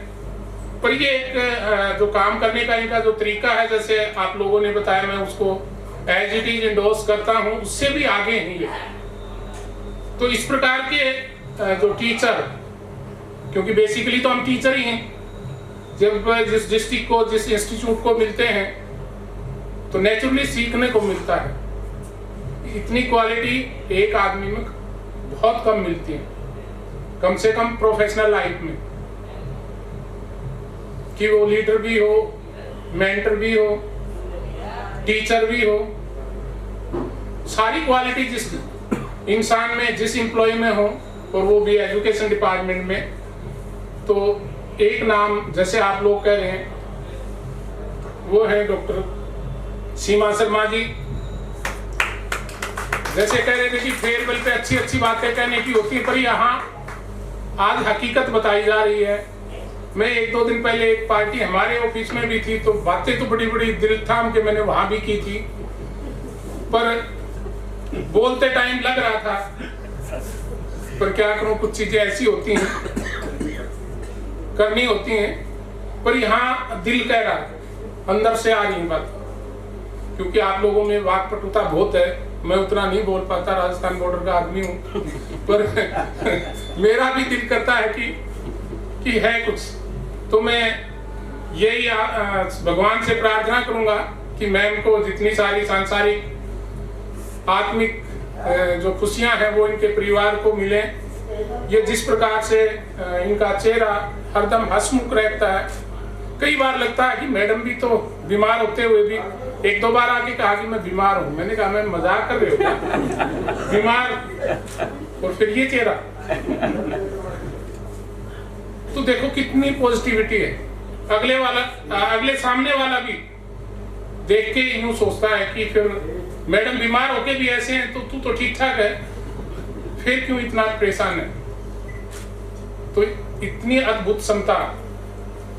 पर ये एक जो काम करने का इनका जो तरीका है, जैसे आप लोगों ने बताया, मैं उसको एज इट इज इंडोर्स करता हूँ, उससे भी आगे नहीं है। तो इस प्रकार के जो टीचर, क्योंकि बेसिकली तो हम टीचर ही हैं, जब जिस डिस्ट्रिक्ट को, जिस इंस्टीट्यूट को मिलते हैं तो नेचुरली सीखने को मिलता है। इतनी क्वालिटी एक आदमी में बहुत कम मिलती है, कम से कम प्रोफेशनल लाइफ में, कि वो लीडर भी हो, मेंटर भी हो, टीचर भी हो। सारी क्वालिटी जिस इंसान में, जिस एम्प्लॉय में हो, और वो भी एजुकेशन डिपार्टमेंट में, तो एक नाम जैसे आप लोग कह रहे हैं, वो है डॉक्टर सीमा शर्मा जी। जैसे कह रहे थे कि फेयरवेल पे अच्छी अच्छी बातें कहने की होती है, पर यहाँ आज हकीकत बताई जा रही है। मैं 1-2 दिन पहले एक पार्टी हमारे ऑफिस में भी थी, तो बातें तो बड़ी बड़ी दिल थाम के मैंने वहां भी की थी, पर बोलते टाइम लग रहा था, पर क्या करूं, कुछ चीजें ऐसी होती हैं, करनी होती हैं। पर यहाँ दिल कह रहा है, अंदर से आ रही बात, क्योंकि आप लोगों में वाक्पटुता बहुत है, मैं उतना नहीं बोल पाता, राजस्थान बॉर्डर का आदमी हूँ, पर मेरा भी दिल करता है कि है कुछ। तो मैं यही भगवान से प्रार्थना करूंगा कि मैम को जितनी सारी सांसारिक आत्मिक जो खुशियां हैं वो इनके परिवार को मिले। ये जिस प्रकार से इनका चेहरा हरदम हंसमुख रहता है, कई बार लगता है कि मैडम भी तो बीमार होते हुए भी 1-2 बार आके कहा कि मैं बीमार हूँ। मैंने कहा मैं मजाक कर रहे हो क्या? बीमार, और फिर ये चेहरा। तो देखो कितनी पॉजिटिविटी है। अगले सामने वाला भी देख के यूं सोचता है कि फिर मैडम बीमार होके भी ऐसे हैं, तो तू तो ठीक ठाक है, फिर क्यों इतना परेशान है? तो इतनी अद्भुत क्षमता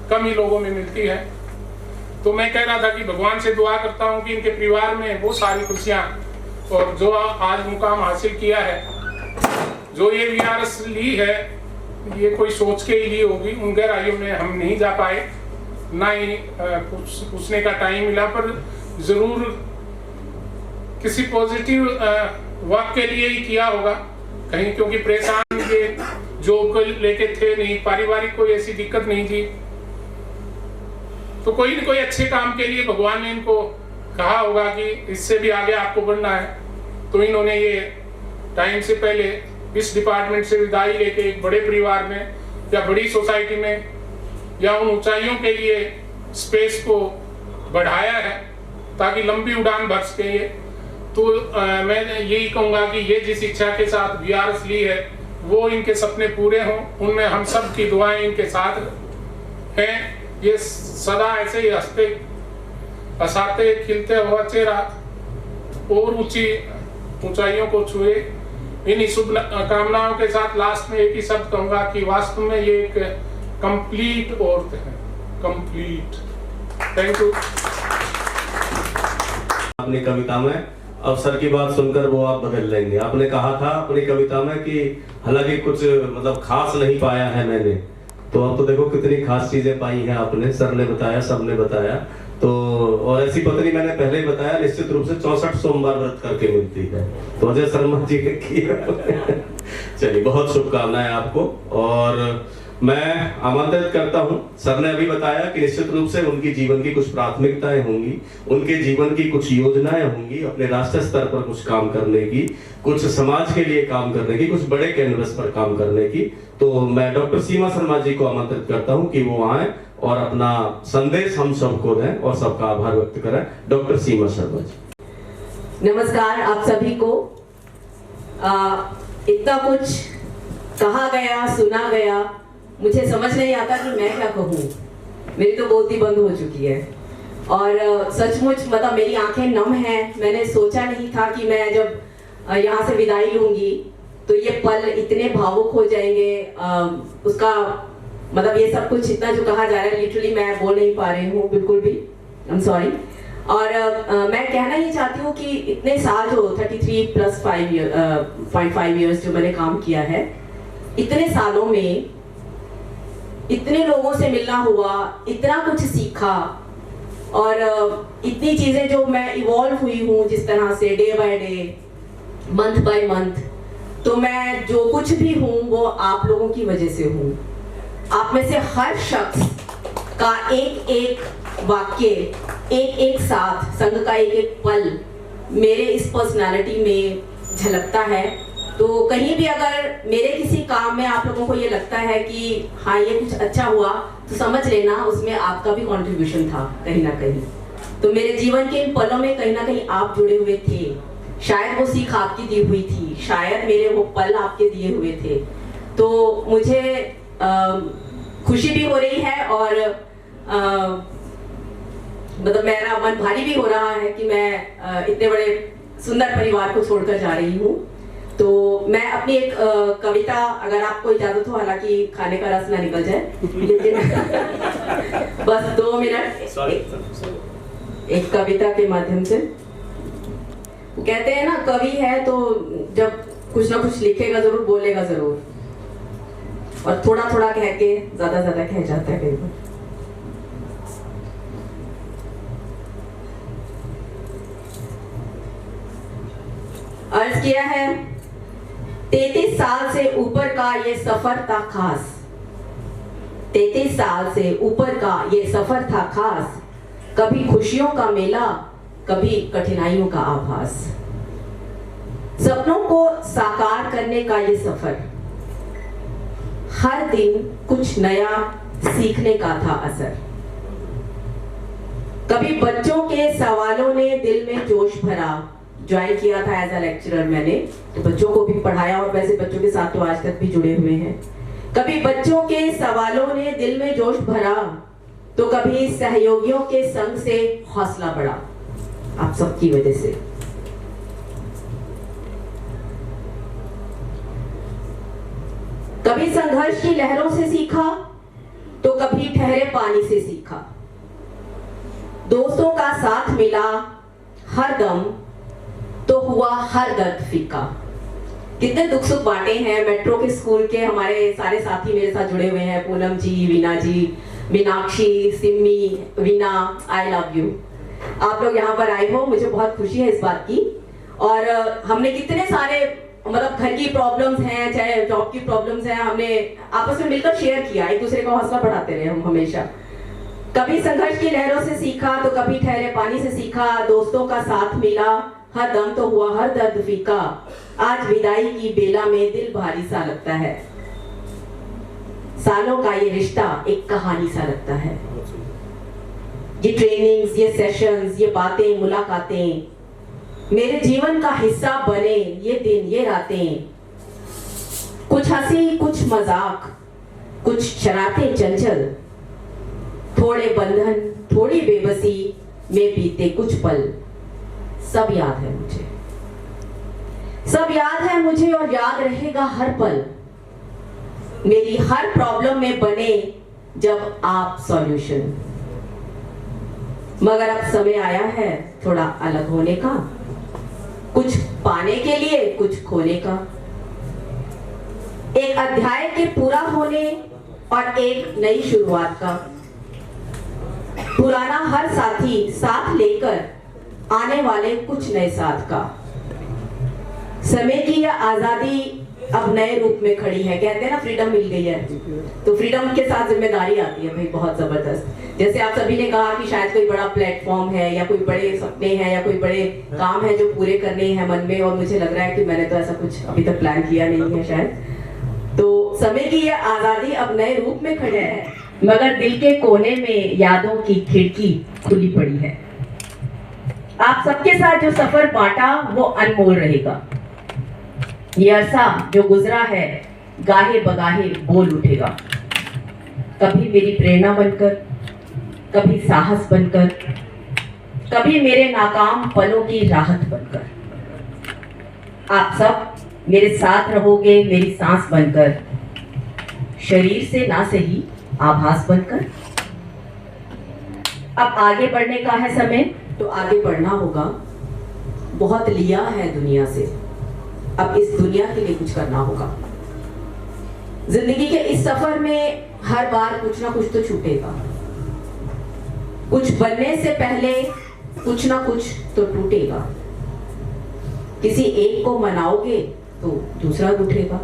कम ही लोगों में मिलती है। तो मैं कह रहा था कि भगवान से दुआ करता हूं कि इनके परिवार में वो सारी खुशियां, और जो आज मुकाम हासिल किया है, जो ये वीआरएस ली है, ये कोई सोच के ही ली होगी। उन गहराइयों में हम नहीं जा पाए, ना ही कुछ पूछने का टाइम मिला, पर जरूर किसी पॉजिटिव वर्क के लिए ही किया होगा कहीं, क्योंकि परेशान ये जॉब को लेके थे नहीं, पारिवारिक कोई ऐसी दिक्कत नहीं थी। तो कोई न कोई अच्छे काम के लिए भगवान ने इनको कहा होगा कि इससे भी आगे आपको बढ़ना है। तो इन्होंने ये टाइम से पहले इस डिपार्टमेंट से विदाई लेके एक बड़े परिवार में या बड़ी सोसाइटी में या उन ऊंचाइयों के लिए स्पेस को बढ़ाया है, ताकि लंबी उड़ान भर सके ये। तो मैं यही कहूँगा कि ये जिस इच्छा के साथ वीआरएस ली है, वो इनके सपने पूरे हों, उनमें हम सब की दुआएं इनके साथ हैं। ये सदा ऐसे ही हंसते हंसाते खिलते हुआ चेहरा और ऊंचाइयों को छुए। इन्हीं शुभ कामनाओं के साथ लास्ट में एक ही शब्द कहूंगा कि वास्तव में ये एक कंप्लीट औरत है, कंप्लीट। Thank you. अपनी कविता में अवसर की बात सुनकर वो आप बदल लेंगे। आपने कहा था अपनी कविता में कि हालांकि कुछ मतलब खास नहीं पाया है मैंने, तो अब तो देखो कितनी खास चीजें पाई हैं आपने। सर ने बताया, सबने बताया। तो और ऐसी पत्नी मैंने पहले ही बताया, निश्चित रूप से 64 सोमवार व्रत करके मिलती है, तो अजय शर्मा जी ने किया। चलिए, बहुत शुभकामनाएं आपको। और मैं आमंत्रित करता हूं, सर ने अभी बताया कि निश्चित रूप से उनकी जीवन की कुछ प्राथमिकताएं होंगी, उनके जीवन की कुछ योजनाएं होंगी, अपने राष्ट्रीय स्तर पर कुछ काम करने की, कुछ समाज के लिए काम करने की, कुछ बड़े कैनवस पर काम करने की। तो मैं डॉक्टर सीमा शर्मा जी को आमंत्रित करता हूं कि वो आए और अपना संदेश हम सबको दें और सबका आभार व्यक्त करें। डॉक्टर सीमा शर्मा जी। नमस्कार आप सभी को। इतना कुछ कहा गया, सुना गया, मुझे समझ नहीं आता कि मैं क्या कहूँ। मेरी तो बोलती बंद हो चुकी है और सचमुच मतलब मेरी आंखें नम हैं। मैंने सोचा नहीं था कि मैं जब यहाँ से विदाई लूंगी तो ये पल इतने भावुक हो जाएंगे। उसका मतलब ये सब कुछ इतना जो कहा जा रहा है, लिटरली मैं बोल नहीं पा रही हूँ बिल्कुल भी। I am sorry. और मैं कहना ही चाहती हूँ कि इतने साल जो 33 + 5 इयर्स जो मैंने काम किया है, इतने सालों में इतने लोगों से मिलना हुआ, इतना कुछ सीखा और इतनी चीजें जो मैं इवॉल्व हुई हूँ जिस तरह से day by day, month by month, तो मैं जो कुछ भी हूँ वो आप लोगों की वजह से हूँ। आप में से हर शख्स का एक एक वाक्य, एक एक साथ, संघ का एक एक पल मेरे इस पर्सनालिटी में झलकता है। तो कहीं भी अगर मेरे किसी काम में आप लोगों को ये लगता है कि हाँ ये कुछ अच्छा हुआ, तो समझ लेना उसमें आपका भी कंट्रीब्यूशन था कहीं ना कहीं। तो मेरे जीवन के इन पलों में कहीं ना कहीं आप जुड़े हुए थे। शायद वो सीख आपकी दी हुई थी, शायद मेरे वो पल आपके दिए हुए थे। तो मुझे खुशी भी हो रही है और मतलब मेरा मन भारी भी हो रहा है कि मैं इतने बड़े सुंदर परिवार को छोड़कर जा रही हूँ। तो मैं अपनी एक कविता, अगर आपको इजाजत हो, हालांकि खाने का रस ना निकल जाए, लेकिन बस 2 मिनट एक कविता के माध्यम से। कहते हैं ना, कवि है तो जब कुछ ना कुछ लिखेगा जरूर, बोलेगा जरूर, और थोड़ा थोड़ा कह के ज्यादा ज्यादा कह जाता है कई बार। अर्ज किया है, 33 साल से ऊपर का ये सफर था खास, 33 साल से ऊपर का ये सफर था खास, कभी खुशियों का मेला, कभी कठिनाइयों का आभास, सपनों को साकार करने का ये सफर, हर दिन कुछ नया सीखने का था असर। कभी बच्चों के सवालों ने दिल में जोश भरा, ज्वाइन किया था एज अ लेक्चरर मैंने, तो बच्चों को भी पढ़ाया और वैसे बच्चों के साथ तो आज तक भी जुड़े हुए हैं। कभी बच्चों के सवालों ने दिल में जोश भरा, तो कभी सहयोगियों के संग से हौसला बढ़ा, आप सबकी वजह से। कभी संघर्ष की लहरों से सीखा, तो कभी ठहरे पानी से सीखा, दोस्तों का साथ मिला हर दम, तो हुआ हर दर्द फीका। कितने दुख सुख बांटे हैं। मेट्रो के स्कूल के हमारे सारे साथी मेरे साथ जुड़े हुए हैं, Poonam ji, Veena ji, Meenakshi, Simi, Veena, I love you. आप लोग यहाँ पर आए हो, मुझे बहुत खुशी है इस बात की। और हमने कितने सारे मतलब घर की प्रॉब्लम्स हैं, चाहे जॉब की प्रॉब्लम्स हैं, हमने आपस में मिलकर शेयर किया, एक दूसरे को हौसला बढ़ाते रहे हम हमेशा। कभी संघर्ष की लहरों से सीखा, तो कभी ठहरे पानी से सीखा, दोस्तों का साथ मिला हर दम, तो हुआ हर दर्द फीका, आज विदाई की बेला में दिल भारी सा लगता है, सालों का ये रिश्ता एक कहानी सा लगता है। ये ट्रेनिंग्स, ये सेशंस, ये बातें, मुलाकातें मेरे जीवन का हिस्सा बने, ये दिन, ये रातें, कुछ हंसी, कुछ मजाक, कुछ शरारतें चंचल, थोड़े बंधन, थोड़ी बेबसी में बीते कुछ पल, सब याद है मुझे, सब याद है मुझे और याद रहेगा हर पल। मेरी हर प्रॉब्लम में बने जब आप सॉल्यूशन। मगर अब समय आया है थोड़ा अलग होने का, कुछ पाने के लिए कुछ खोने का, एक अध्याय के पूरा होने और एक नई शुरुआत का। पुराना हर साथी साथ लेकर आने वाले कुछ नए साथ का। समय की यह आजादी अब नए रूप में खड़ी है। कहते हैं ना फ्रीडम मिल गई है, तो फ्रीडम के साथ जिम्मेदारी आती है भाई बहुत जबरदस्त। जैसे आप सभी ने कहा कि शायद कोई बड़ा प्लेटफॉर्म है या कोई बड़े सपने हैं या कोई बड़े काम है जो पूरे करने हैं मन में, और मुझे लग रहा है कि मैंने तो ऐसा कुछ अभी तक प्लान किया नहीं है शायद। तो समय की यह आजादी अब नए रूप में खड़ी है, मगर दिल के कोने में यादों की खिड़की खुली पड़ी है। आप सबके साथ जो सफर बांटा वो अनमोल रहेगा। ये अरसा जो गुजरा है गाहे बगाहे बोल उठेगा, कभी मेरी प्रेरणा बनकर, कभी साहस बनकर, कभी मेरे नाकाम पलों की राहत बनकर। आप सब मेरे साथ रहोगे मेरी सांस बनकर, शरीर से ना सही आभास बनकर। अब आगे बढ़ने का है समय, तो आगे बढ़ना होगा। बहुत लिया है दुनिया से, अब इस दुनिया के लिए कुछ करना होगा। जिंदगी के इस सफर में हर बार कुछ ना कुछ तो छूटेगा, कुछ बनने से पहले कुछ ना कुछ तो टूटेगा। किसी एक को मनाओगे तो दूसरा रूठेगा।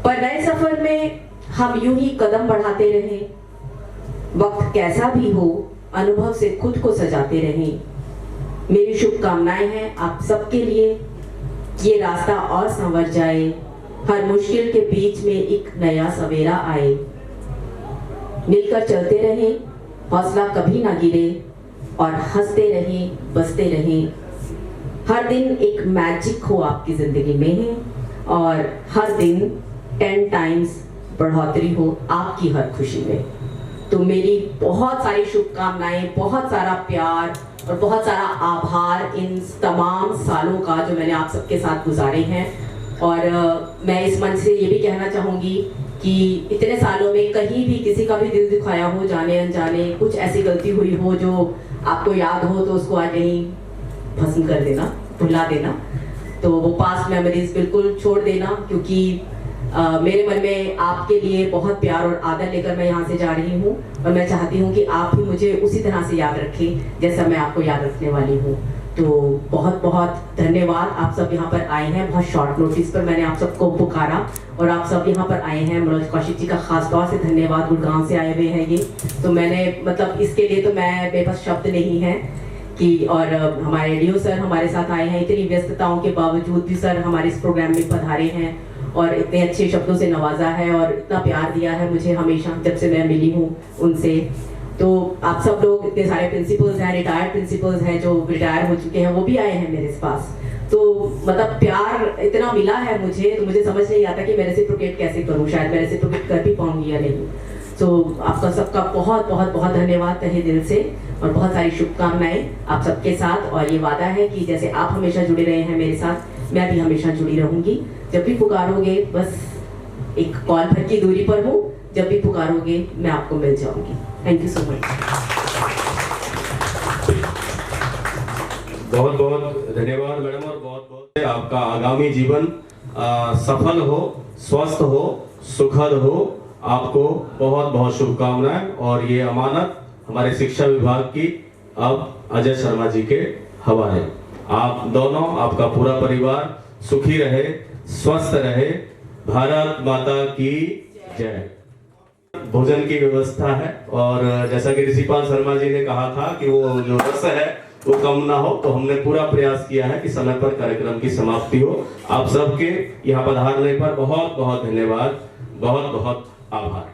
पर नए सफर में हम यूं ही कदम बढ़ाते रहें, वक्त कैसा भी हो अनुभव से खुद को सजाते रहें। मेरी शुभकामनाएं हैं आप सबके लिए, ये रास्ता और संवर जाए, हर मुश्किल के बीच में एक नया सवेरा आए। मिलकर चलते रहें, हौसला कभी ना गिरे और हंसते रहें, बसते रहें। हर दिन एक मैजिक हो आपकी जिंदगी में और हर दिन 10 टाइम्स बढ़ोतरी हो आपकी हर खुशी में। तो मेरी बहुत सारी शुभकामनाएं, बहुत सारा प्यार और बहुत सारा आभार इन तमाम सालों का जो मैंने आप सबके साथ गुजारे हैं। और मैं इस मंच से ये भी कहना चाहूँगी कि इतने सालों में कहीं भी किसी का भी दिल दुखाया हो, जाने अनजाने कुछ ऐसी गलती हुई हो जो आपको याद हो, तो उसको आज यहीं भस्म कर देना, भुला देना। तो वो पास्ट मेमोरीज बिल्कुल छोड़ देना, क्योंकि मेरे मन में आपके लिए बहुत प्यार और आदर लेकर मैं यहाँ से जा रही हूँ और मैं चाहती हूँ कि आप भी मुझे उसी तरह से याद रखें जैसा मैं आपको याद रखने वाली हूँ। तो बहुत बहुत धन्यवाद, आप सब यहाँ पर आए हैं। बहुत शॉर्ट नोटिस पर मैंने आप सबको पुकारा और आप सब यहाँ पर आए हैं। मनोज कौशिक जी का खास तौर से धन्यवाद, गुड़गांव से आए हुए हैं ये। तो मैंने मतलब इसके लिए तो मैं बेबस शब्द नहीं है कि, और हमारे रेडियो सर हमारे साथ आए हैं, इतनी व्यस्तताओं के बावजूद भी सर हमारे इस प्रोग्राम में पधारे हैं और इतने अच्छे शब्दों से नवाजा है और इतना प्यार दिया है मुझे हमेशा जब से मैं मिली हूँ उनसे। तो आप सब लोग, इतने सारे प्रिंसिपल्स हैं, रिटायर्ड प्रिंसिपल्स हैं जो रिटायर हो चुके हैं, वो भी आए हैं मेरे पास। तो मतलब प्यार इतना मिला है मुझे, तो मुझे समझ नहीं आता कि मैं रेसिप्रोकेट कैसे करूँ, शायद मैं रेसिप्रोकेट कर भी पाऊंगी या नहीं। तो आपका सबका बहुत बहुत बहुत धन्यवाद तहे दिल से और बहुत सारी शुभकामनाएं आप सबके साथ। और ये वादा है कि जैसे आप हमेशा जुड़े रहे हैं मेरे साथ, मैं भी हमेशा जुड़ी रहूंगी। जब भी पुकारोगे, बस एक कॉल भर की दूरी पर हूँ, जब भी पुकारोगे मैं आपको मिल जाऊंगी। Thank you so much. बहुत बहुत धन्यवाद मैडम और बहुत बहुत आपका आगामी जीवन सफल हो, स्वस्थ हो, सुखद हो। आपको बहुत बहुत शुभकामनाएं और ये अमानत हमारे शिक्षा विभाग की अब अजय शर्मा जी के हवाले। आप दोनों, आपका पूरा परिवार सुखी रहे, स्वस्थ रहे। भारत माता की जय। भोजन की व्यवस्था है और जैसा कि ऋषिपाल शर्मा जी ने कहा था कि वो जो रस है वो कम ना हो, तो हमने पूरा प्रयास किया है कि समय पर कार्यक्रम की समाप्ति हो। आप सबके यहाँ पधारने पर बहुत बहुत धन्यवाद, बहुत बहुत आभार।